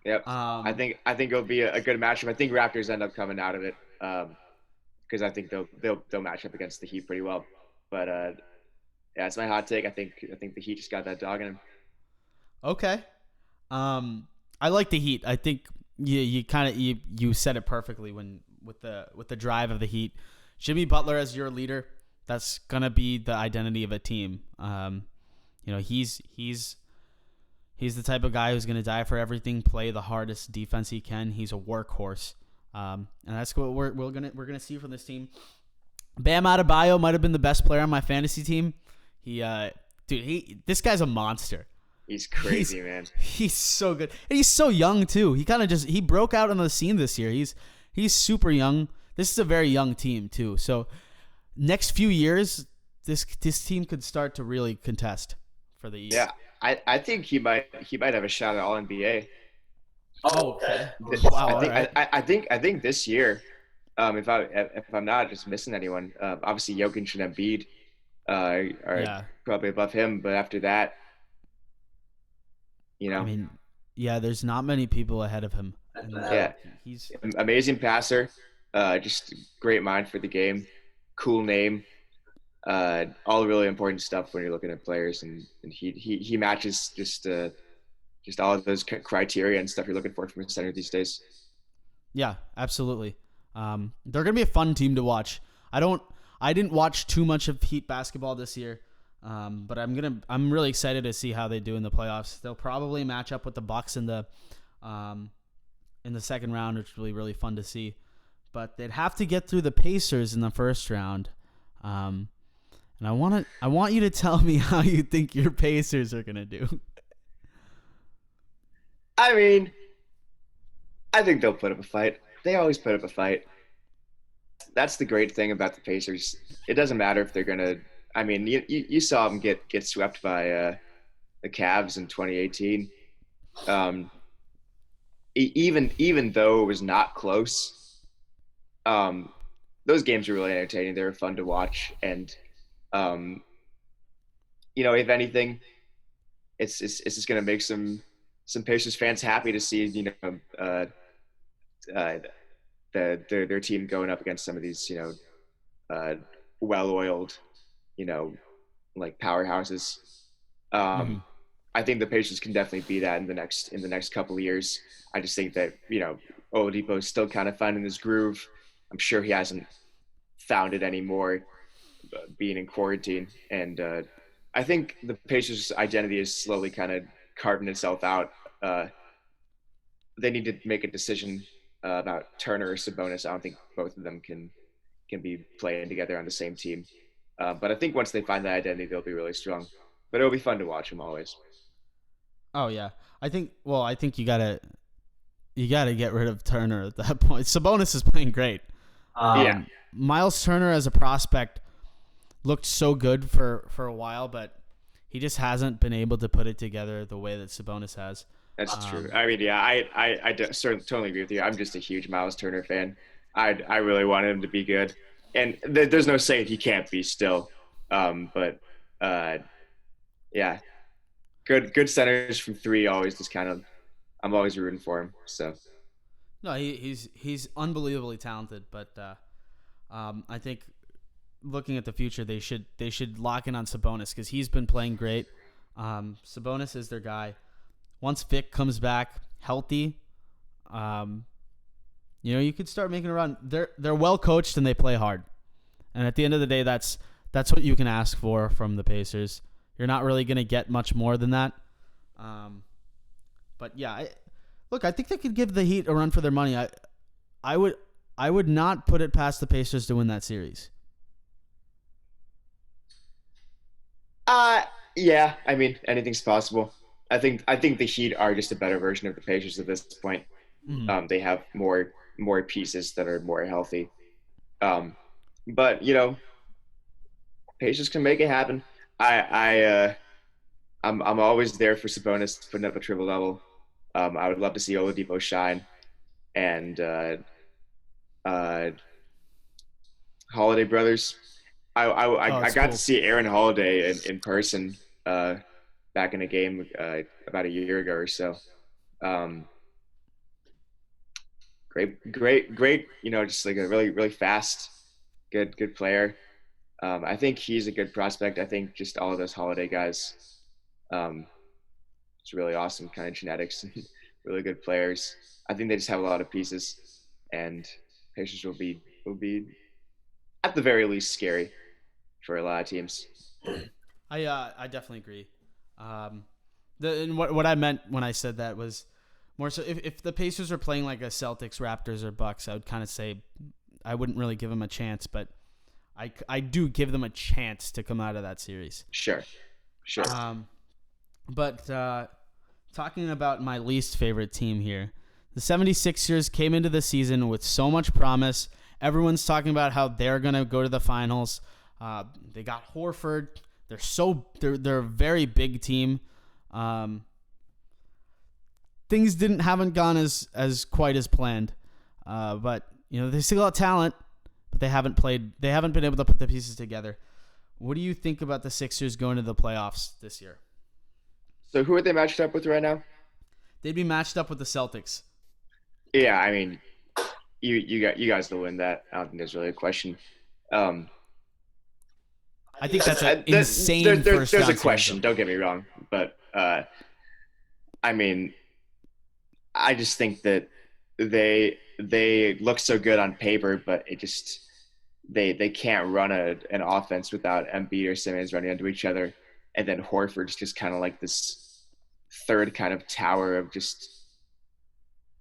Yep. I think it'll be a good matchup. I think Raptors end up coming out of it because I think they'll match up against the Heat pretty well. But yeah, that's my hot take. I think the Heat just got that dog in him. Okay. I like the Heat. I think you said it perfectly with the drive of the Heat. Jimmy Butler as your leader, that's gonna be the identity of a team. He's the type of guy who's gonna die for everything, play the hardest defense he can. He's a workhorse, and that's what we're gonna see from this team. Bam Adebayo might have been the best player on my fantasy team. This guy's a monster. He's crazy, man. He's so good. And he's so young too. He broke out on the scene this year. He's super young. This is a very young team too. So next few years, this team could start to really contest for the East. Yeah, I think he might have a shot at All NBA. Oh, okay. Wow, I think this year, if I'm not just missing anyone, obviously Jokic and Embiid are probably above him, but after that, I mean, yeah, there's not many people ahead of him. Yeah, He's amazing passer, just great mind for the game, cool name, all really important stuff when you're looking at players, and he matches just all of those criteria and stuff you're looking for from a center these days. Yeah, absolutely. They're gonna be a fun team to watch. I didn't watch too much of Heat basketball this year, but I'm really excited to see how they do in the playoffs. They'll probably match up with the Bucks in the second round, which will be really fun to see. But they'd have to get through the Pacers in the first round. And I want you to tell me how you think your Pacers are gonna do. I mean, I think they'll put up a fight. They always put up a fight. That's the great thing about the Pacers. It doesn't matter if they're gonna. I mean, you saw them get swept by the Cavs in 2018. Um, even though it was not close, um, those games were really entertaining. They were fun to watch, and um, if anything, it's just gonna make some Pacers fans happy to see uh, their team going up against some of these well-oiled like powerhouses. Mm-hmm. Um, I think the Pacers can definitely be that in the next couple of years. I just think that Oladipo is still kind of finding his groove. I'm sure he hasn't found it anymore, being in quarantine, and I think the Pacers' identity is slowly kind of carving itself out. Uh, they need to make a decision about Turner or Sabonis. I don't think both of them can be playing together on the same team. But I think once they find that identity, they'll be really strong. But it'll be fun to watch them always. Oh yeah, I think you gotta get rid of Turner at that point. Sabonis is playing great. Yeah, Miles Turner as a prospect looked so good for a while, but he just hasn't been able to put it together the way that Sabonis has. that's true. I mean, yeah, certainly totally agree with you. I'm just a huge Miles Turner fan. I really want him to be good, and there's no saying he can't be still. But uh, yeah, good centers from three always just kind of. I'm always rooting for him. So No, he's unbelievably talented, but I think looking at the future, they should lock in on Sabonis because he's been playing great. Sabonis is their guy. Once Vic comes back healthy, you could start making a run. They're well coached and they play hard. And at the end of the day, that's what you can ask for from the Pacers. You're not really going to get much more than that. But yeah, I think they could give the Heat a run for their money. I would not put it past the Pacers to win that series. yeah, I mean anything's possible. I think the Heat are just a better version of the Pacers at this point. Mm-hmm. They have more pieces that are more healthy. Um, but Pacers can make it happen. I'm always there for Sabonis putting up a triple double. I would love to see Oladipo shine, and uh, Holiday brothers. I got Cool. to see Aaron Holiday in person back in a game about a year ago or so. Um, great. Just like a really really fast, good player. I think he's a good prospect. I think just all of those Holiday guys, um, it's really awesome kind of genetics and really good players. I think they just have a lot of pieces, and Pacers will be at the very least scary for a lot of teams. I definitely agree. And what I meant when I said that was more so if the Pacers are playing like a Celtics, Raptors, or Bucks, I would kind of say I wouldn't really give them a chance, but I do give them a chance to come out of that series. Sure. But talking about my least favorite team here, the 76ers came into the season with so much promise. Everyone's talking about how they're going to go to the finals. They got Horford. They're a very big team. Things haven't gone as quite as planned. But they still got talent, but they haven't been able to put the pieces together. What do you think about the Sixers going to the playoffs this year? So who are they matched up with right now? They'd be matched up with the Celtics. Yeah, I mean, you guys will win that. I don't think there's really a question. I think that's an insane first There's round a question. series, Don't get me wrong, but I mean, I just think that they they look so good on paper, but it just they can't run an offense without Embiid or Simmons running into each other, and then Horford's just kind of like this third kind of tower of just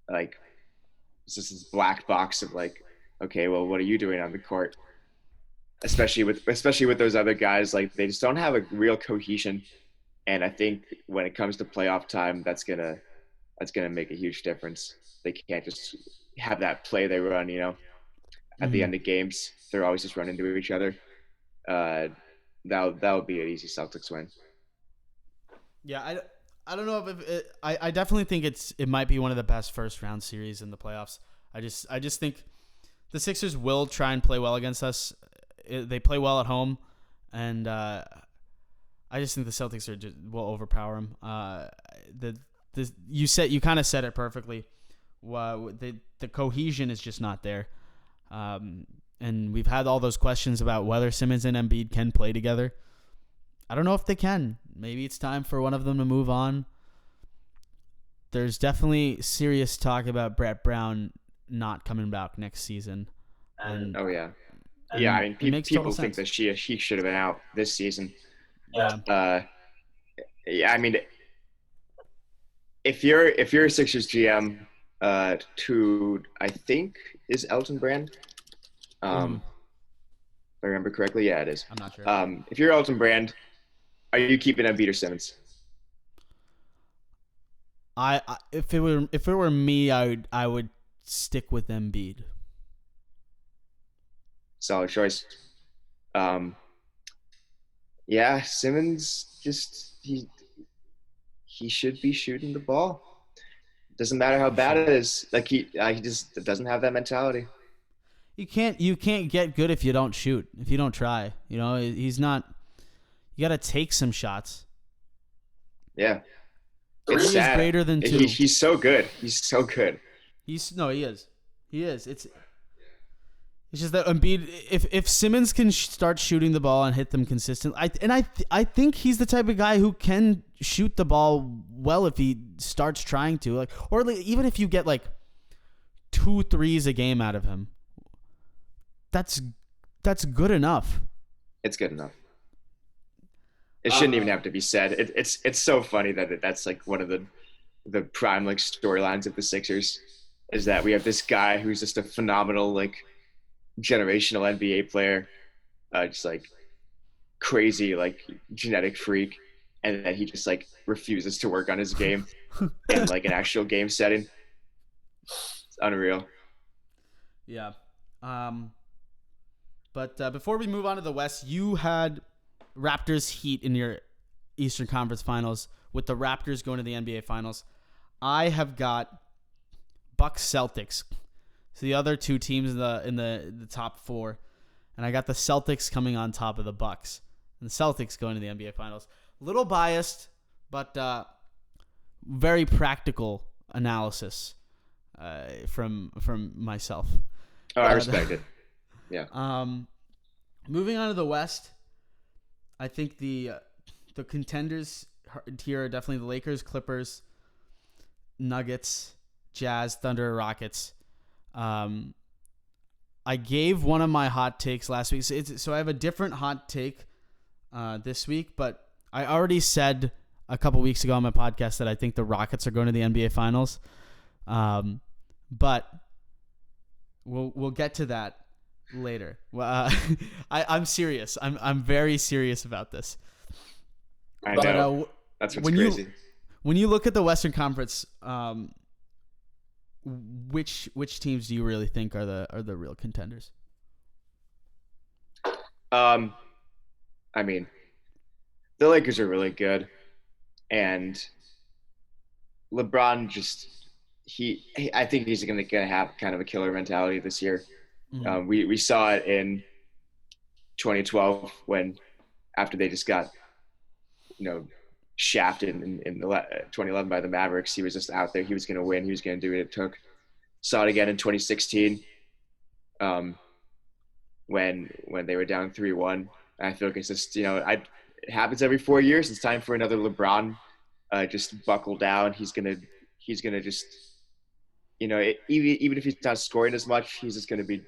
like it's just this black box of like, okay, well, what are you doing on the court? Especially with those other guys, like they just don't have a real cohesion. And I think when it comes to playoff time, that's gonna make a huge difference. They can't just have that play they run, at the Mhm. end of games. They're always just running into each other. Uh, that would be an easy Celtics win. Yeah, I don't know if I definitely think it might be one of the best first round series in the playoffs. I just think the Sixers will try and play well against us. They play well at home, and I just think the Celtics will overpower them. You kind of said it perfectly. The cohesion is just not there, and we've had all those questions about whether Simmons and Embiid can play together. I don't know if they can. Maybe it's time for one of them to move on. There's definitely serious talk about Brett Brown not coming back next season, and Oh yeah, and yeah. I mean, it makes total people think sense. that he should have been out this season. Yeah. Uh, yeah, I mean, if you're a Sixers GM, to I think is Elton Brand. Mhm. If I remember correctly, yeah, it is. I'm not sure. If you're Elton Brand, are you keeping Embiid or Simmons? If it were me, I would stick with Embiid. Solid choice. Um, yeah, Simmons just he should be shooting the ball. Doesn't matter how He bad it should. is. Like he just doesn't have that mentality. You can't get good if you don't shoot. If you don't try, he's not. You got to take some shots. Yeah, it's Three is sad. greater than He two. he's so good. He's so good. He is. He is. It's just that Embiid, if Simmons can start shooting the ball and hit them consistently, I think he's the type of guy who can shoot the ball well if he starts trying to, even if you get like 2 threes a game out of him, that's good enough. It's good enough. It shouldn't even Uh, have to be said. It's so funny that that's like one of the prime like storylines of the Sixers is that we have this guy who's just a phenomenal like generational NBA player, just like crazy like genetic freak, and that he just like refuses to work on his game in like an actual game setting. It's unreal. Yeah. Um. But before we move on to the West, you had Raptors Heat in your Eastern Conference Finals, with the Raptors going to the NBA Finals. I have got Bucks Celtics. So the other two teams in the top four, and I got the Celtics coming on top of the Bucks, and the Celtics going to the NBA Finals. A little biased, but very practical analysis from myself. Oh, I respect it. Yeah. Moving on to the West, I think the contenders here are definitely the Lakers, Clippers, Nuggets, Jazz, Thunder, Rockets. I gave one of my hot takes last week, so I have a different hot take this week. But I already said a couple weeks ago on my podcast that I think the Rockets are going to the NBA Finals. But we'll get to that later. Well, I'm serious. I'm very serious about this. I But know. That's what's when crazy. when you look at the Western Conference, which teams do you really think are the real contenders? I mean, the Lakers are really good, and LeBron just I think he's gonna have kind of a killer mentality this year. Mhm. We saw it in 2012 when after they just got shafted in the 2011 by the Mavericks, he was just out there. He was going to win. He was going to do what it took. Saw it again in 2016 when they were down 3-1. I feel like it's just it happens every 4 years. It's time for another LeBron. Just buckle down. He's gonna just even if he's not scoring as much, he's just going to be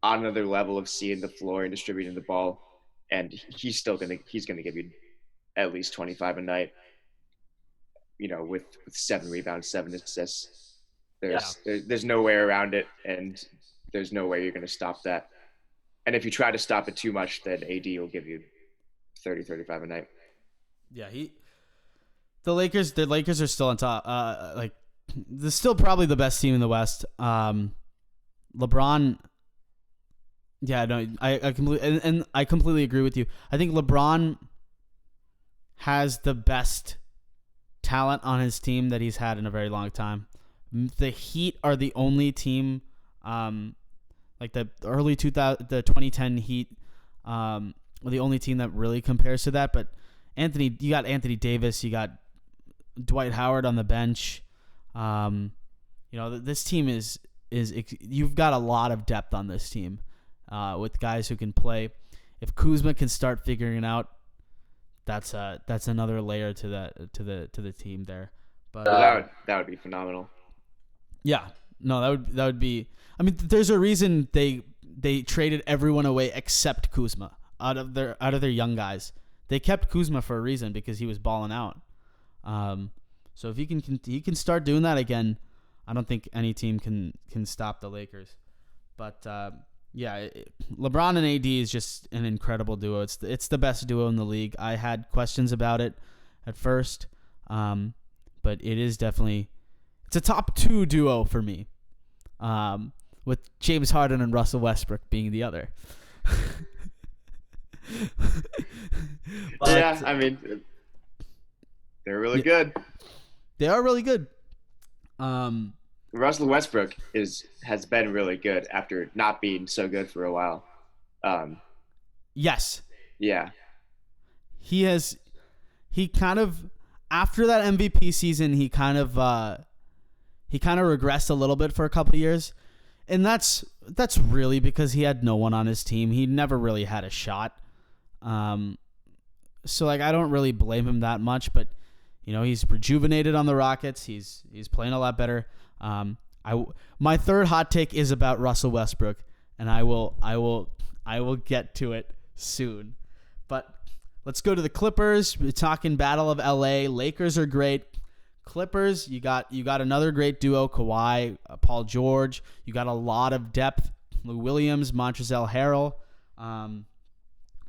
on another level of seeing the floor and distributing the ball, and he's gonna give you at least 25 a night. With 7 rebounds, 7 assists. Yeah. There's no way around it, and there's no way you're going to stop that. And if you try to stop it too much, then AD will give you 30, 35 a night. Yeah, the Lakers are still on top. Like they're still probably the best team in the West. LeBron. Yeah, no, I completely and I completely agree with you. I think LeBron has the best talent on his team that he's had in a very long time. The Heat are the only team, like the early 2010 Heat, are the only team that really compares to that. But you got Anthony Davis, you got Dwight Howard on the bench. This team is you've got a lot of depth on this team, with guys who can play. If Kuzma can start figuring it out, that's another layer to the team there. But that would be phenomenal. Yeah, no, that would be. I mean, there's a reason they traded everyone away except Kuzma out of their young guys. They kept Kuzma for a reason because he was balling out. So if he can start doing that again, I don't think any team can stop the Lakers. But LeBron and AD is just an incredible duo. It's the best duo in the league. I had questions about it at first, but it is definitely it's a top 2 duo for me, with James Harden and Russell Westbrook being the other. Yeah, I mean, they're really good. They are really good. Russell Westbrook has been really good after not being so good for a while. Yes. Yeah. He kind of, after that MVP season, he kind of regressed a little bit for a couple of years. And that's really because he had no one on his team. He never really had a shot. So like I don't really blame him that much, but he's rejuvenated on the Rockets. He's playing a lot better. My third hot take is about Russell Westbrook, and I will get to it soon. But let's go to the Clippers. We're talking Battle of LA. Lakers are great. Clippers, you got another great duo, Kawhi, Paul George. You got a lot of depth, Lou Williams, Montrezl Harrell.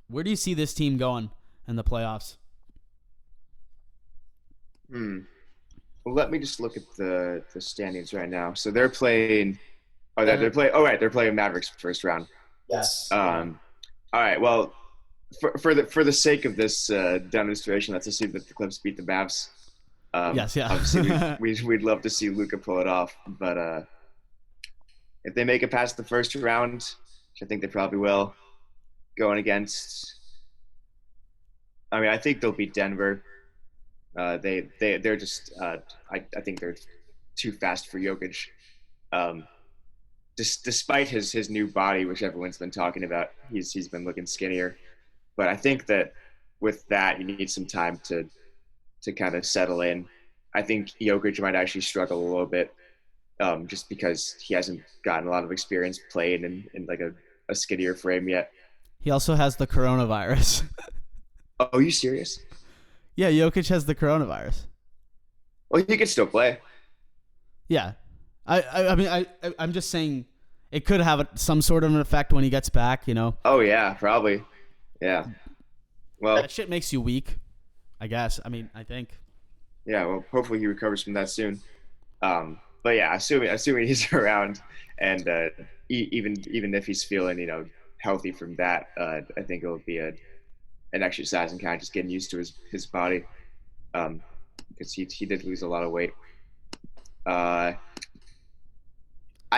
Where do you see this team going in the playoffs? Well, let me just look at the standings right now. So they're playing. They're playing Mavericks first round. Yes. All right. Well, for the sake of this demonstration, let's assume that the Clips beat the Mavs. Yes. Yeah. Obviously, we'd love to see Luka pull it off, but if they make it past the first round, which I think they probably will, going against. I mean, I think they'll beat Denver. They're just I think they're too fast for Jokic. Despite his new body, which everyone's been talking about, he's been looking skinnier. But I think that with that, you need some time to kind of settle in. I think Jokic might actually struggle a little bit, just because he hasn't gotten a lot of experience playing in like a skinnier frame yet. He also has the coronavirus. Oh, are you serious? Yeah, Jokic has the coronavirus. Well, he could still play. Yeah, I mean, I'm just saying it could have some sort of an effect when he gets back. Oh yeah, probably. Yeah. Well, that shit makes you weak, I guess. I mean, I think. Yeah. Well, hopefully he recovers from that soon. But yeah, assuming he's around, and even if he's feeling healthy from that, I think it'll be an exercise and kind of just getting used to his body, because he did lose a lot of weight. I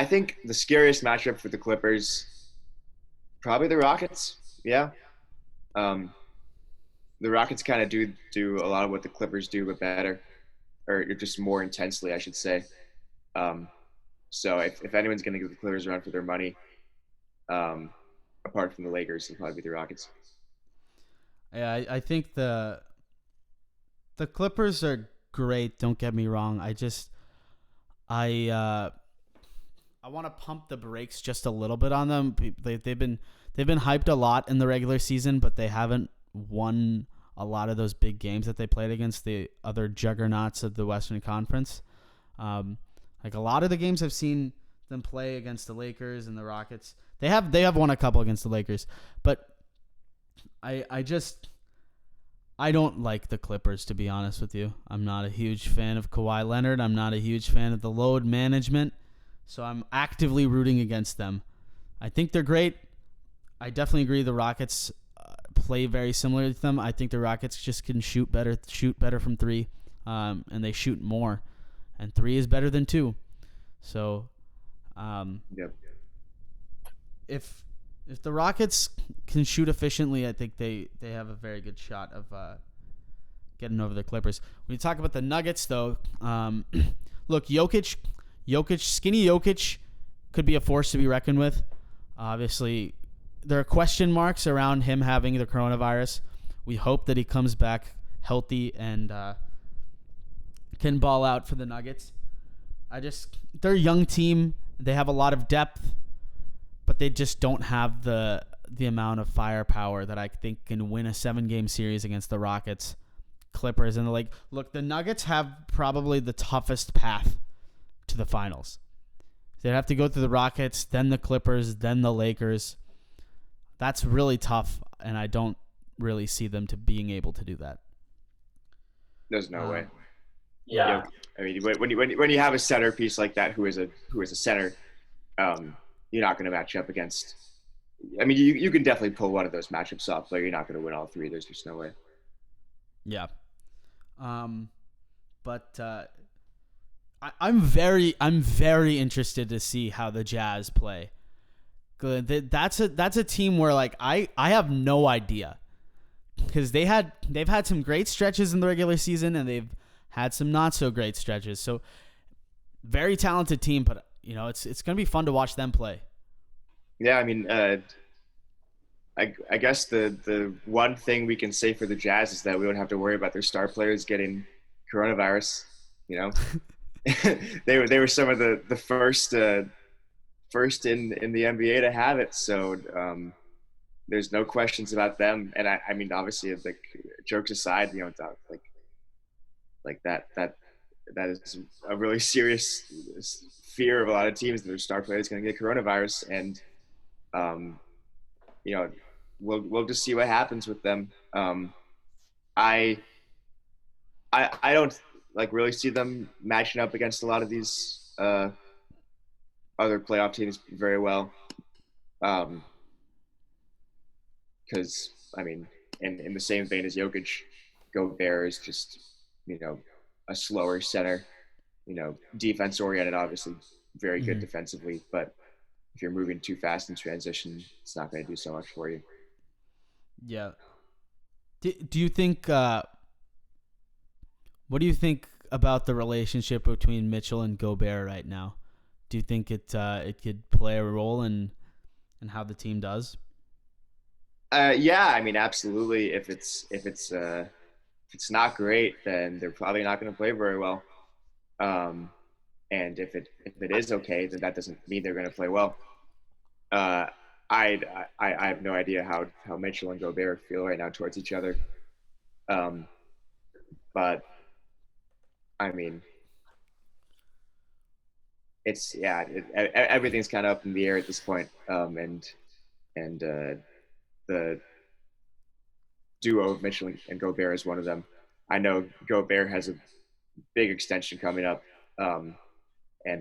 think the scariest matchup for the Clippers, probably the Rockets. Yeah. The Rockets kind of do a lot of what the Clippers do, but better, or just more intensely, I should say. So if anyone's going to give the Clippers a run for their money, apart from the Lakers, it'll probably be the Rockets. Yeah, I think the Clippers are great. Don't get me wrong. I want to pump the brakes just a little bit on them. They've been hyped a lot in the regular season, but they haven't won a lot of those big games that they played against the other juggernauts of the Western Conference. Like a lot of the games I've seen them play against the Lakers and the Rockets, they have won a couple against the Lakers, but I don't like the Clippers, to be honest with you. I'm not a huge fan of Kawhi Leonard. I'm not a huge fan of the load management. So I'm actively rooting against them. I think they're great. I definitely agree the Rockets play very similar to them. I think the Rockets just can shoot better from three, and they shoot more. And 3 is better than 2. So Yep. if the Rockets can shoot efficiently, I think they have a very good shot of getting over the Clippers. When you talk about the Nuggets, though, look, Jokic, skinny Jokic could be a force to be reckoned with. Obviously, there are question marks around him having the coronavirus. We hope that he comes back healthy and can ball out for the Nuggets. They're a young team. They have a lot of depth, but they just don't have the amount of firepower that I think can win a 7-game series against the Rockets, Clippers, and the Lake. Look, the Nuggets have probably the toughest path to the finals. They'd have to go through the Rockets, then the Clippers, then the Lakers. That's really tough, and I don't really see them to being able to do that. There's no way. Yeah. I mean, when you have a centerpiece like that, who is a center, you're not going to match up against. I mean, you can definitely pull one of those matchups off, but you're not going to win all 3. There's just no way. Yeah. But I'm very interested to see how the Jazz play. That's a team where like I have no idea, because they've had some great stretches in the regular season and they've had some not so great stretches. So very talented team, but it's gonna be fun to watch them play. Yeah, I mean, I guess the one thing we can say for the Jazz is that we don't have to worry about their star players getting coronavirus. They were some of the first in the NBA to have it, so there's no questions about them. And I mean, obviously, like, jokes aside, like that is a really serious fear of a lot of teams that their star player is going to get coronavirus, and we'll just see what happens with them. I don't really see them matching up against a lot of these other playoff teams very well, because I mean, in the same vein as Jokic, Gobert is just a slower center, defense oriented, obviously very good defensively, but if you're moving too fast in transition, it's not going to do so much for you. Yeah. Do you think? What do you think about the relationship between Mitchell and Gobert right now? Do you think it could play a role in how the team does? Yeah, I mean, absolutely. If it's not great, then they're probably not going to play very well. And if it is okay, then that doesn't mean they're going to play well. I have no idea how Mitchell and Gobert feel right now towards each other. But I mean, everything's kind of up in the air at this point. And the duo of Mitchell and Gobert is one of them. I know Gobert has a big extension coming up. And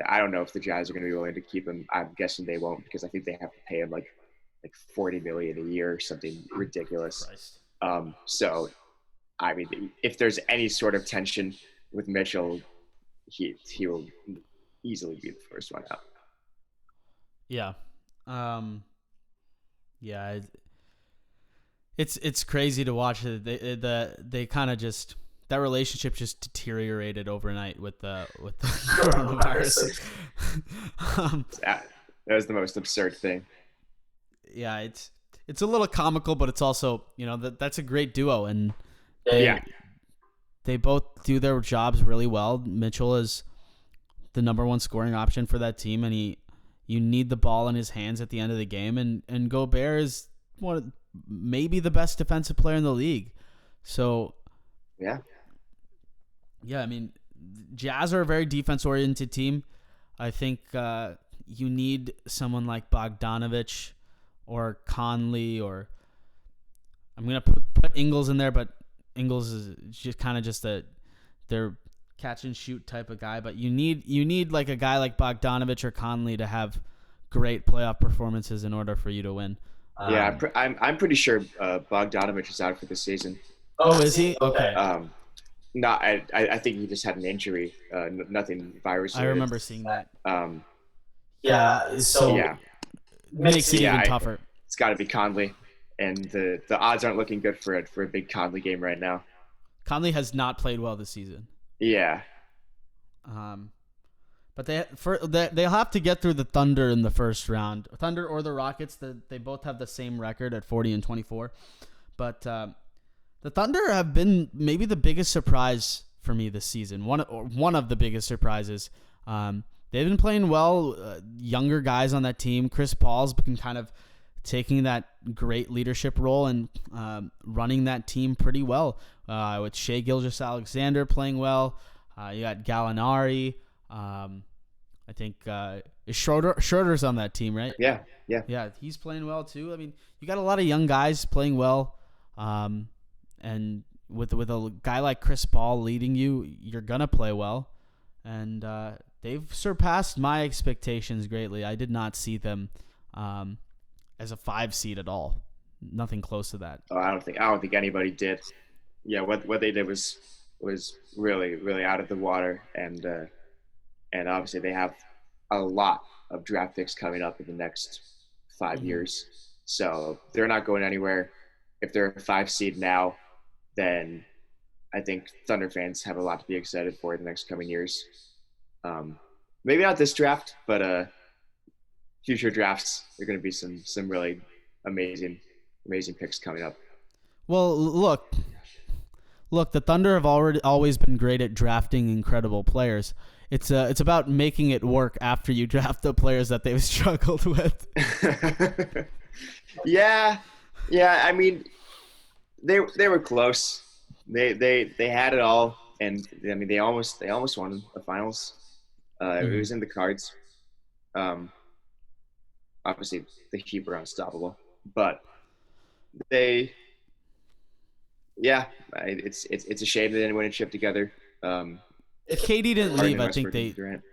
I don't know if the Jazz are going to be willing to keep him. I'm guessing they won't, because I think they have to pay him like $40 million a year or something ridiculous. So, I mean, if there's any sort of tension with Mitchell, he will easily be the first one out. Yeah. Yeah. It's crazy to watch. They kind of just, that relationship just deteriorated overnight with the coronavirus. That was the most absurd thing. Yeah, it's a little comical, but it's also, that's a great duo, and Yeah. they both do their jobs really well. Mitchell is the number one scoring option for that team, and you need the ball in his hands at the end of the game. And Gobert is maybe the best defensive player in the league. So Yeah. I mean, Jazz are a very defense-oriented team. I think you need someone like Bogdanovich or Conley, or I'm gonna put Ingles in there, but Ingles is just kind of just their catch and shoot type of guy. But you need like a guy like Bogdanovich or Conley to have great playoff performances in order for you to win. Yeah, I'm pretty sure Bogdanovich is out for the season. Oh, is he? Okay. No, I think he just had an injury, nothing virus. I remember seeing that. Yeah. So Yeah, Makes it even tougher. it's got to be Conley, and the odds aren't looking good for a big Conley game right now. Conley has not played well this season. Yeah, But they'll have to get through the Thunder in the first round. Thunder or the Rockets, they both have the same record at 40-24. But the Thunder have been maybe the biggest surprise for me this season. One of the biggest surprises. They've been playing well. Younger guys on that team. Chris Paul's been kind of taking that great leadership role and running that team pretty well. With Shai Gilgeous-Alexander playing well. You got Gallinari. I think Schroeder's on that team, right? yeah. Yeah, he's playing well too. I mean, you got a lot of young guys playing well, and with a guy like Chris Paul leading you, you're gonna play well. And they've surpassed my expectations greatly. I did not see them as a 5 seed at all. Nothing close to that. Oh, I don't think anybody did. Yeah, what they did was really, really out of the water, and obviously they have a lot of draft picks coming up in the next 5 years. So they're not going anywhere. If they're a 5 seed now, then I think Thunder fans have a lot to be excited for in the next coming years. Maybe not this draft, but future drafts, there are going to be some really amazing picks coming up. Well, look, the Thunder have always been great at drafting incredible players. It's about making it work after you draft the players that they've struggled with. Yeah. I mean, they were close. They had it all, and I mean they almost won the finals. It was in the cards. Obviously the Heat were unstoppable, but it's a shame they didn't win a chip together. If KD didn't leave, Durant.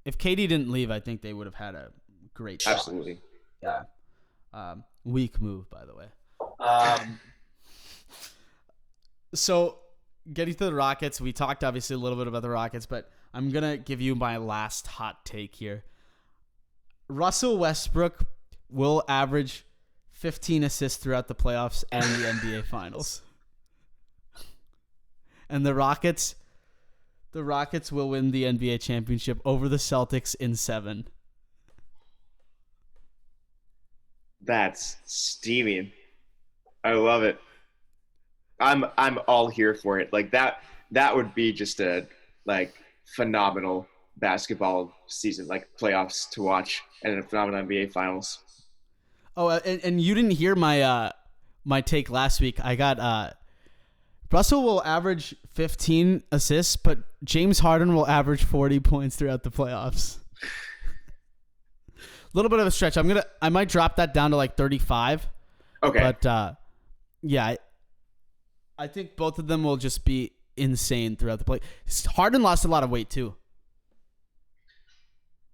If KD didn't leave, I think they would have had a great shot. Absolutely. Yeah. Weak move, by the way. So, getting to the Rockets, we talked obviously a little bit about the Rockets, but I'm going to give you my last hot take here. Russell Westbrook will average 15 assists throughout the playoffs and the NBA Finals. And the Rockets will win the NBA championship over the Celtics in 7. That's steaming. I love it. I'm all here for it. Like that would be just a phenomenal basketball season, like playoffs to watch, and a phenomenal NBA Finals. Oh, and you didn't hear my my take last week. I got Russell will average 15 assists, but James Harden will average 40 points throughout the playoffs. A little bit of a stretch. I might drop that down to like 35. Okay. But yeah, I think both of them will just be insane throughout the play. Harden lost a lot of weight too.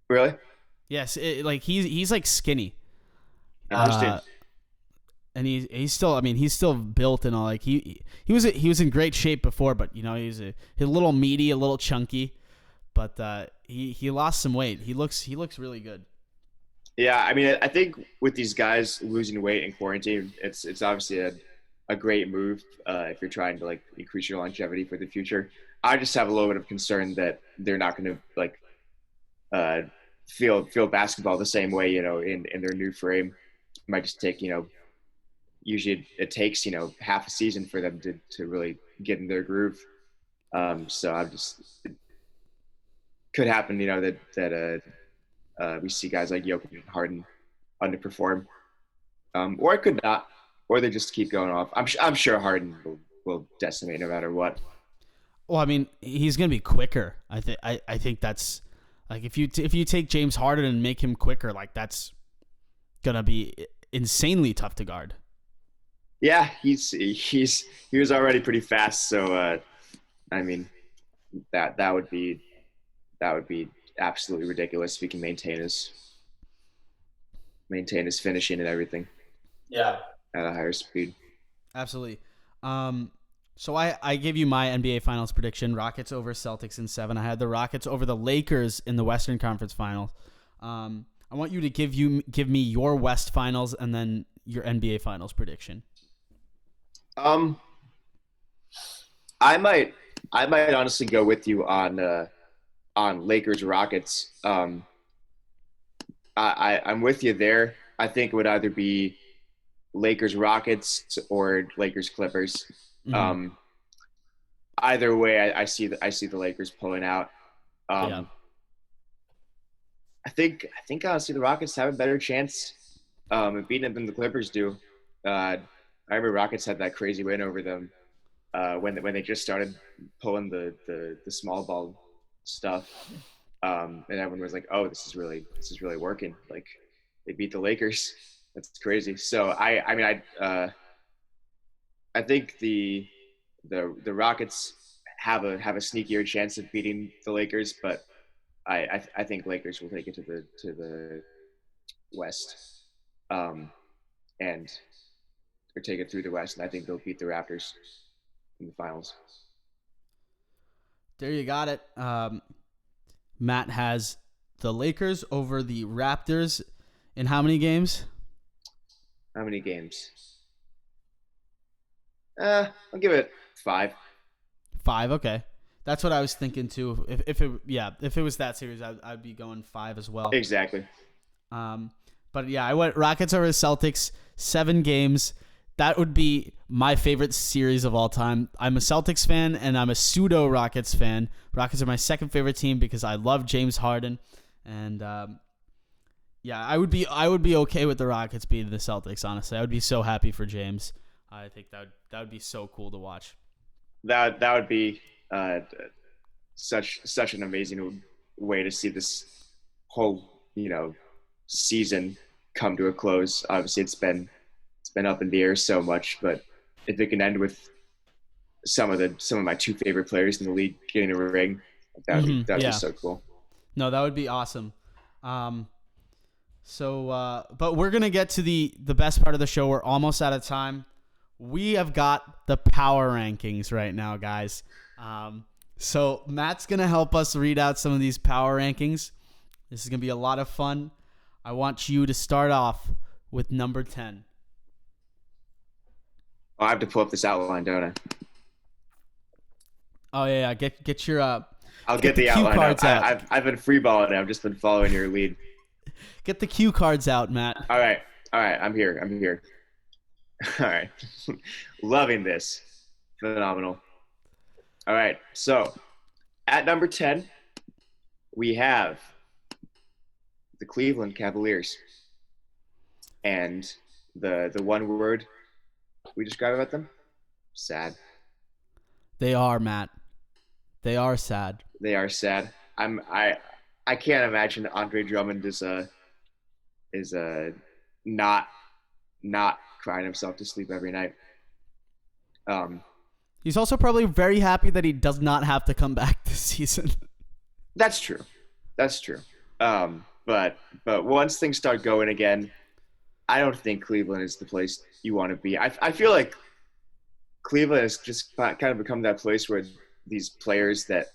Really? Yes, he's like skinny. Interesting. And he's still built and all. Like he was in great shape before, but you know he's a little meaty, a little chunky, but he lost some weight. He looks really good. Yeah, I mean, I think with these guys losing weight in quarantine, it's obviously a great move if you're trying to like increase your longevity for the future. I just have a little bit of concern that they're not going to feel basketball the same way, you know, in their new frame. It might just take, you know, usually it takes, you know, half a season for them to really get in their groove. So I'm just could happen. That we see guys like Jokic and Harden underperform, or it could not, or they just keep going off. I'm sure Harden will decimate no matter what. Well, I mean, he's gonna be quicker. I think that's like if you take James Harden and make him quicker, like that's gonna be insanely tough to guard. Yeah, he was already pretty fast, so I mean that would be absolutely ridiculous if he can maintain his finishing and everything. Yeah. At a higher speed. Absolutely. So I gave you my NBA Finals prediction: Rockets over Celtics in 7. I had the Rockets over the Lakers in the Western Conference Finals. I want you to give me your West Finals and then your NBA Finals prediction. I might honestly go with you on Lakers Rockets. I'm with you there. I think it would either be Lakers Rockets or Lakers Clippers. Mm-hmm. Either way, I see the Lakers pulling out. Yeah. I think honestly the Rockets have a better chance of beating them than the Clippers do. I remember Rockets had that crazy win over them when they just started pulling the small ball stuff, and everyone was like, "Oh, this is really working." Like they beat the Lakers. That's crazy. So I think the Rockets have a sneakier chance of beating the Lakers, but I think Lakers will take it to the West, and or take it through the West, and I think they'll beat the Raptors in the finals. There you got it. Matt has the Lakers over the Raptors in how many games? How many games? I'll give it 5. 5. Okay, that's what I was thinking too. If it was that series, I'd be going 5 as well. Exactly. But yeah, I went Rockets over Celtics, 7 games. That would be my favorite series of all time. I'm a Celtics fan and I'm a pseudo Rockets fan. Rockets are my second favorite team because I love James Harden, and yeah, I would be okay with the Rockets beating the Celtics. Honestly, I would be so happy for James. I think that would be so cool to watch. That would be such an amazing way to see this whole season come to a close. Obviously, it's been up in the air so much, but if it can end with some of my 2 favorite players in the league getting a ring, that would be so cool. No, that would be awesome. But we're gonna get to the best part of the show. We're almost out of time. We have got the power rankings right now, guys. So Matt's gonna help us read out some of these power rankings. This is gonna be a lot of fun. I want you to start off with number 10. Oh, I have to pull up this outline, don't I? Oh yeah. Get your I'll get the cue outline cards out. out. I've been freeballing it. I've just been following your lead. Get the cue cards out, Matt. All right. I'm here. All right. Loving this. Phenomenal. All right. So at number 10, we have the Cleveland Cavaliers. And the one word we describe about them? Sad. They are, Matt. They are sad. They are sad. I can't imagine Andre Drummond is not crying himself to sleep every night. He's also probably very happy that he does not have to come back this season. That's true. But once things start going again, I don't think Cleveland is the place you want to be. I feel like Cleveland has just kind of become that place where these players that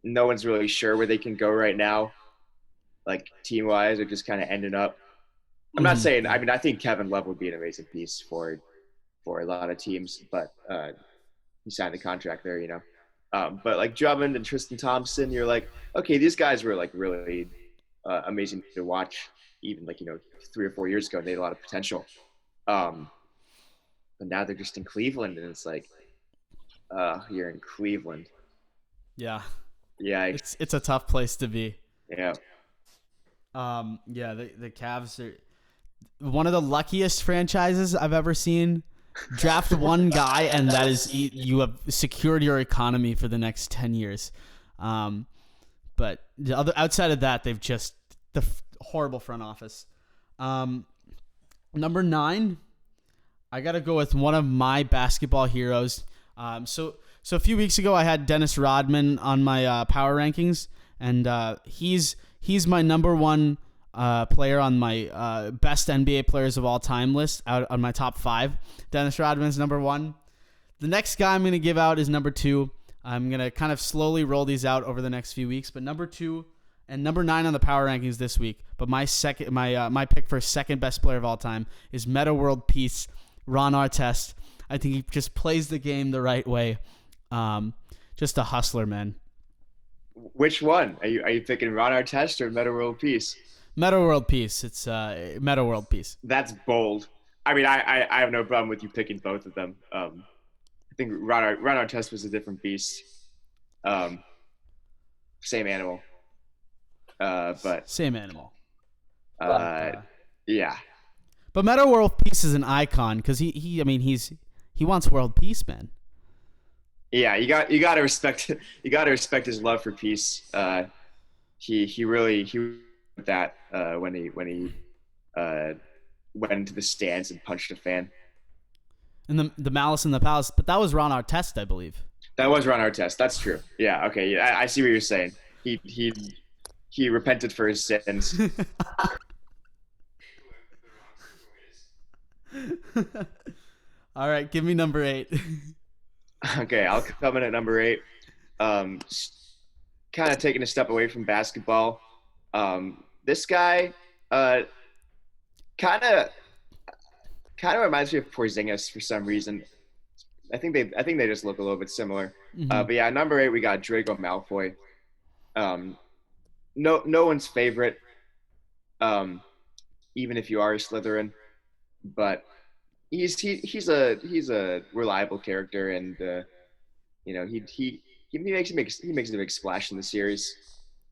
no one's really sure where they can go right now, like team-wise, are just kind of ending up. I'm not saying. I mean, I think Kevin Love would be an amazing piece for a lot of teams, but he signed the contract there, But like Drummond and Tristan Thompson, you're like, okay, these guys were like really amazing to watch, even 3 or 4 years ago. They had a lot of potential, but now they're just in Cleveland, and it's like, you're in Cleveland. Yeah. Yeah. It's a tough place to be. Yeah. Yeah, the Cavs are one of the luckiest franchises I've ever seen. Draft one guy, and that is you have secured your economy for the next 10 years. But the other outside of that, they've just horrible front office. Number 9, I gotta go with one of my basketball heroes. So a few weeks ago, I had Dennis Rodman on my power rankings, and he's my number 1 player on my best NBA players of all time list out on my top 5. Dennis Rodman's number 1. The next guy I'm going to give out is number 2. I'm going to kind of slowly roll these out over the next few weeks, but number 2 and number 9 on the power rankings this week. But my pick for second best player of all time is Meta World Peace, Ron Artest. I think he just plays the game the right way. Just a hustler, man. Which one? Are you picking Ron Artest or Meta World Peace? Meta World Peace. It's Meta World Peace. That's bold. I mean, I have no problem with you picking both of them. I think Ron Artest was a different beast. Same animal. But same animal. Yeah. But Meta World Peace is an icon because he wants world peace, man. Yeah, you got to respect his love for peace. He really that when he went into the stands and punched a fan. And the Malice in the Palace, but that was Ron Artest, I believe. That was Ron Artest. That's true. Yeah. Okay. Yeah, I see what you're saying. He repented for his sins. All right, give me number 8. Okay, I'll come in at number 8. Kind of taking a step away from basketball. This guy kind of reminds me of Porzingis for some reason. I think they just look a little bit similar. Mm-hmm. But yeah, number 8 we got Draco Malfoy. No one's favorite. Even if you are a Slytherin, but he's a reliable character, and he makes a big splash in the series.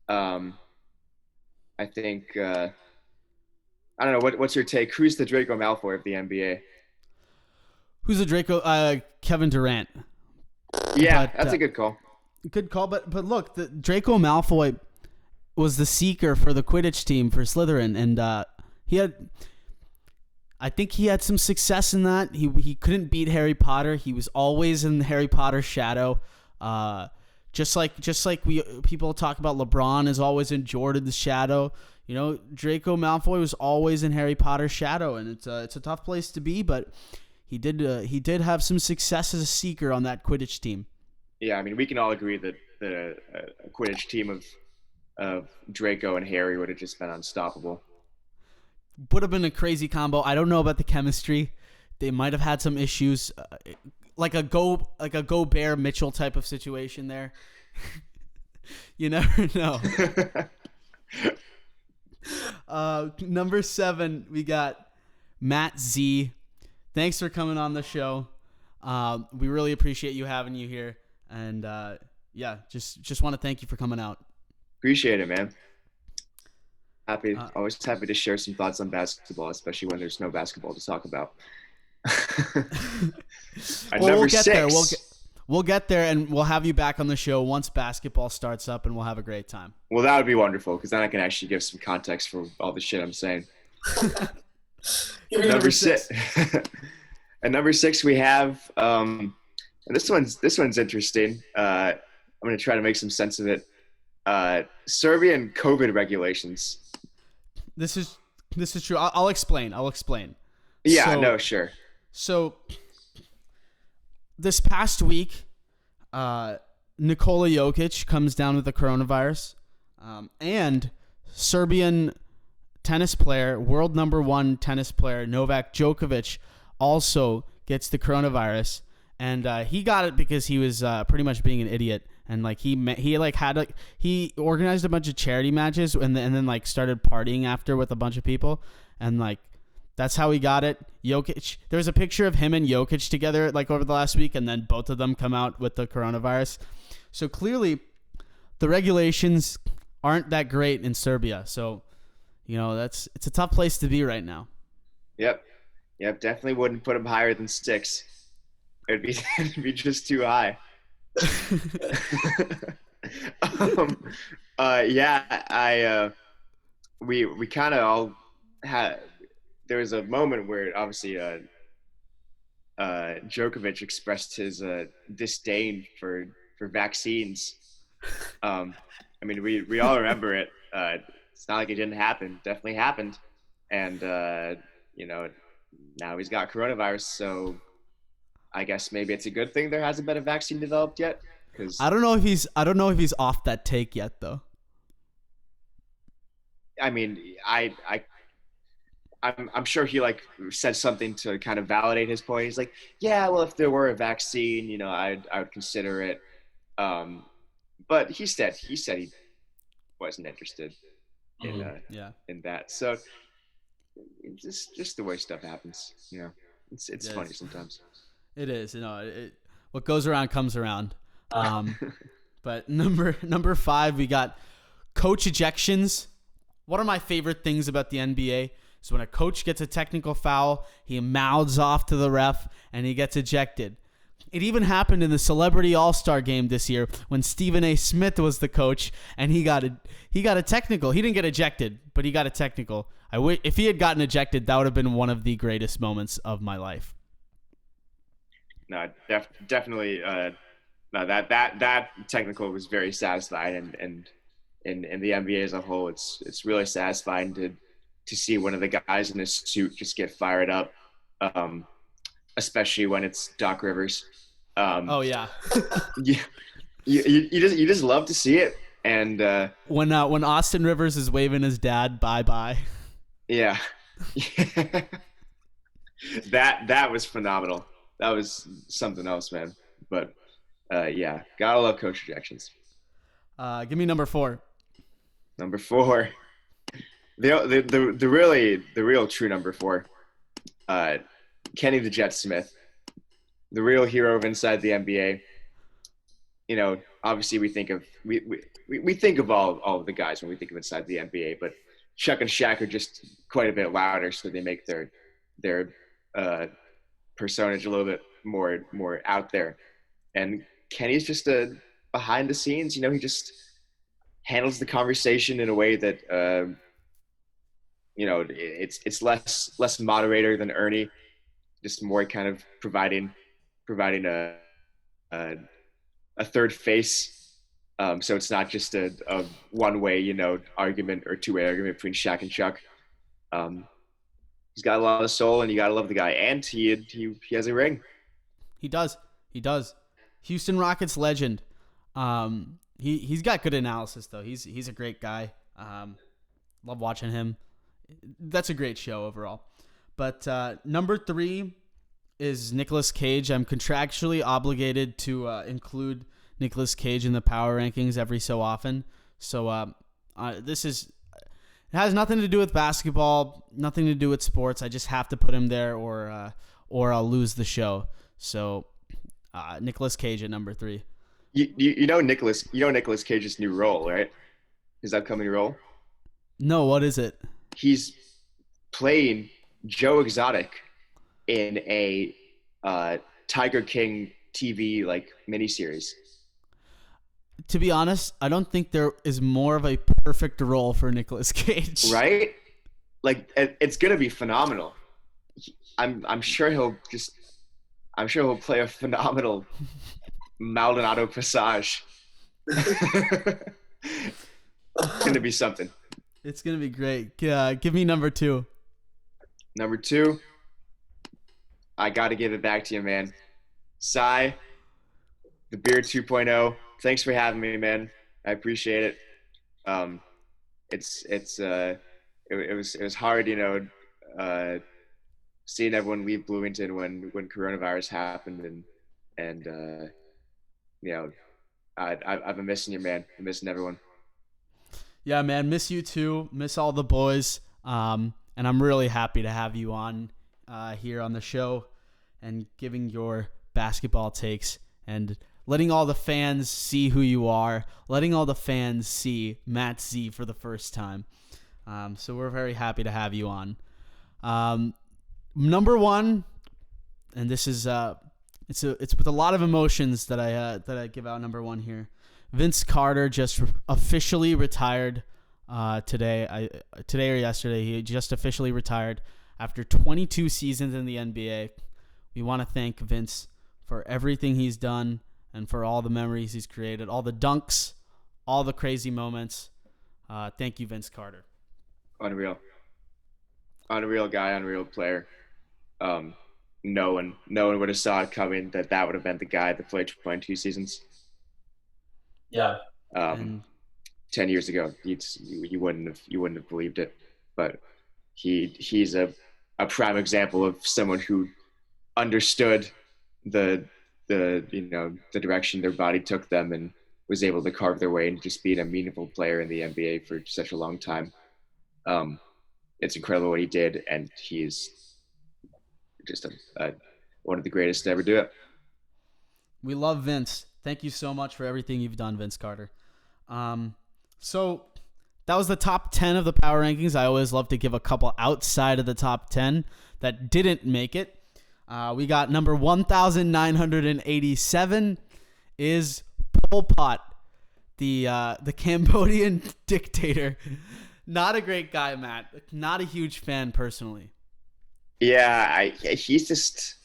I think I don't know what's your take. Who's the Draco Malfoy of the NBA? Who's the Draco? Kevin Durant. Yeah, but, that's a good call. Good call, but look, the Draco Malfoy was the seeker for the Quidditch team for Slytherin, and I think he had some success in that. He couldn't beat Harry Potter. He was always in Harry Potter's shadow. Just like people talk about LeBron is always in Jordan's shadow. Draco Malfoy was always in Harry Potter's shadow, and it's a tough place to be, but he did have some success as a seeker on that Quidditch team. Yeah, I mean, we can all agree that a Quidditch team of Draco and Harry would have just been unstoppable. Would have been a crazy combo. I don't know about the chemistry. They might have had some issues, like a Gobert Mitchell type of situation there. You never know. Number 7, we got Matt Z. Thanks for coming on the show. We really appreciate having you here, and just want to thank you for coming out. Appreciate it, man. Always happy to share some thoughts on basketball, especially when there's no basketball to talk about. We'll get there. We'll get there, and we'll have you back on the show once basketball starts up, and we'll have a great time. Well, that would be wonderful, because then I can actually give some context for all the shit I'm saying. Number 6. At number 6, we have and this one's interesting. I'm going to try to make some sense of it. Serbian COVID regulations. This is true. I'll explain. Yeah, sure. So this past week, Nikola Jokic comes down with the coronavirus, and Serbian tennis player, world number 1 tennis player, Novak Djokovic, also gets the coronavirus, and he got it because he was pretty much being an idiot. And he organized a bunch of charity matches and then started partying after with a bunch of people, and that's how he got it. Jokic, there's a picture of him and Jokic together over the last week, and then both of them come out with the coronavirus. So clearly, the regulations aren't that great in Serbia. So, it's a tough place to be right now. Yep. Definitely wouldn't put him higher than 6. It'd be just too high. Yeah, we kind of all had. There was a moment where obviously Djokovic expressed his disdain for vaccines. I mean, we all remember it. It's not like it didn't happen. Definitely happened, and now he's got coronavirus. So I guess maybe it's a good thing there hasn't been a vaccine developed yet. Because I don't know if he's off that take yet, though. I mean, I'm sure he like said something to kind of validate his point. He's like, yeah, well, if there were a vaccine, I would consider it. But he said he wasn't interested in that. So just the way stuff happens, it's funny sometimes. It is, what goes around comes around. But number 5, we got coach ejections. One of my favorite things about the NBA is when a coach gets a technical foul, he mouths off to the ref, and he gets ejected. It even happened in the Celebrity All-Star game this year when Stephen A. Smith was the coach, and he got a technical. He didn't get ejected, but he got a technical. If he had gotten ejected, that would have been one of the greatest moments of my life. No, definitely. No, that technical was very satisfying, and in the NBA as a whole, it's really satisfying to see one of the guys in his suit just get fired up, especially when it's Doc Rivers. Oh yeah. you just love to see it, and when Austin Rivers is waving his dad bye. Yeah. That was phenomenal. That was something else, man. But yeah, gotta love coach ejections. Give me number 4. Number 4, the real true number 4, Kenny the Jet Smith, the real hero of inside the NBA. Obviously we think of all of the guys when we think of inside the NBA, but Chuck and Shaq are just quite a bit louder, so they make their personage a little bit more out there. And Kenny's just a behind the scenes. He just handles the conversation in a way that it's less moderator than Ernie, just more kind of providing a third face. So it's not just a one-way, argument or two-way argument between Shaq and Chuck. He's got a lot of soul, and you gotta love the guy. And he has a ring. He does. Houston Rockets legend. He's got good analysis though. He's a great guy. Love watching him. That's a great show overall. But number 3 is Nicolas Cage. I'm contractually obligated to include Nicolas Cage in the power rankings every so often. So it has nothing to do with basketball, nothing to do with sports. I just have to put him there, or I'll lose the show. So Nicolas Cage at number 3. You know Nicolas Cage's new role, right? His upcoming role. No, what is it? He's playing Joe Exotic in a Tiger King TV miniseries. To be honest, I don't think there is more of a perfect role for Nicolas Cage. Right? It's gonna be phenomenal. I'm sure he'll play a phenomenal Maldonado Passage. It's gonna be something. It's gonna be great. Give me number 2. Number 2, I gotta give it back to you, man. Cy, the Beard 2.0. Thanks for having me, man. I appreciate it. It was hard, seeing everyone leave Bloomington when coronavirus happened, and I've been missing you, man. I'm missing everyone. Yeah, man, miss you too. Miss all the boys. And I'm really happy to have you on here on the show and giving your basketball takes. And letting all the fans see who you are, letting all the fans see Matt Z for the first time. So we're very happy to have you on. Number one, and this is it's with a lot of emotions that I give out number one here. Vince Carter just officially retired today or yesterday. He just officially retired after 22 seasons in the NBA. We want to thank Vince for everything he's done and for all the memories he's created, all the dunks, all the crazy moments. Thank you, Vince Carter. Unreal guy, unreal player. No one would have saw it coming that would have been the guy that played 22 seasons. Yeah. 10 years ago, you wouldn't have believed it. But he's a prime example of someone who understood the direction their body took them and was able to carve their way into just being a meaningful player in the NBA for such a long time. It's incredible what he did, and he's just one of the greatest to ever do it. We love Vince. Thank you so much for everything you've done, Vince Carter. So that was the top 10 of the power rankings. I always love to give a couple outside of the top 10 that didn't make it. We got number 1,987 is Pol Pot, the Cambodian dictator. Not a great guy, Matt. Not a huge fan personally. Yeah, he's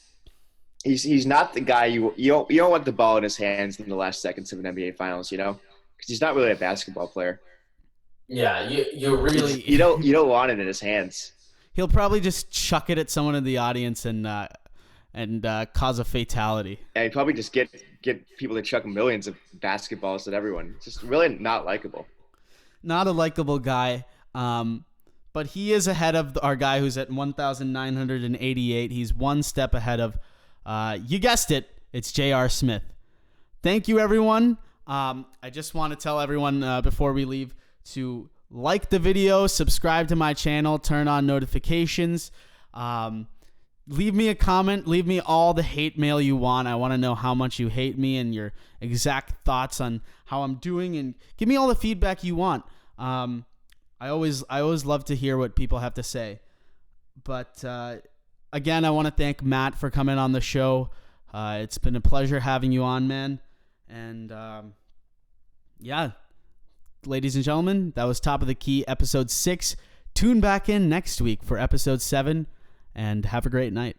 not the guy you don't want the ball in his hands in the last seconds of an NBA Finals, because he's not really a basketball player. Yeah, you really you don't want it in his hands. He'll probably just chuck it at someone in the audience and cause a fatality. And he'd probably just get people to chuck millions of basketballs at everyone. It's just really not likable. Not a likable guy. But he is ahead of our guy who's at 1,988. He's one step ahead of, you guessed it, it's J.R. Smith. Thank you, everyone. I just want to tell everyone before we leave to like the video, subscribe to my channel, turn on notifications. Leave me a comment. Leave me all the hate mail you want. I want to know how much you hate me and your exact thoughts on how I'm doing, and give me all the feedback you want. I always love to hear what people have to say. But again, I want to thank Matt for coming on the show. It's been a pleasure having you on, man. And yeah, ladies and gentlemen, that was Top of the Key, episode 6. Tune back in next week for episode 7, and have a great night.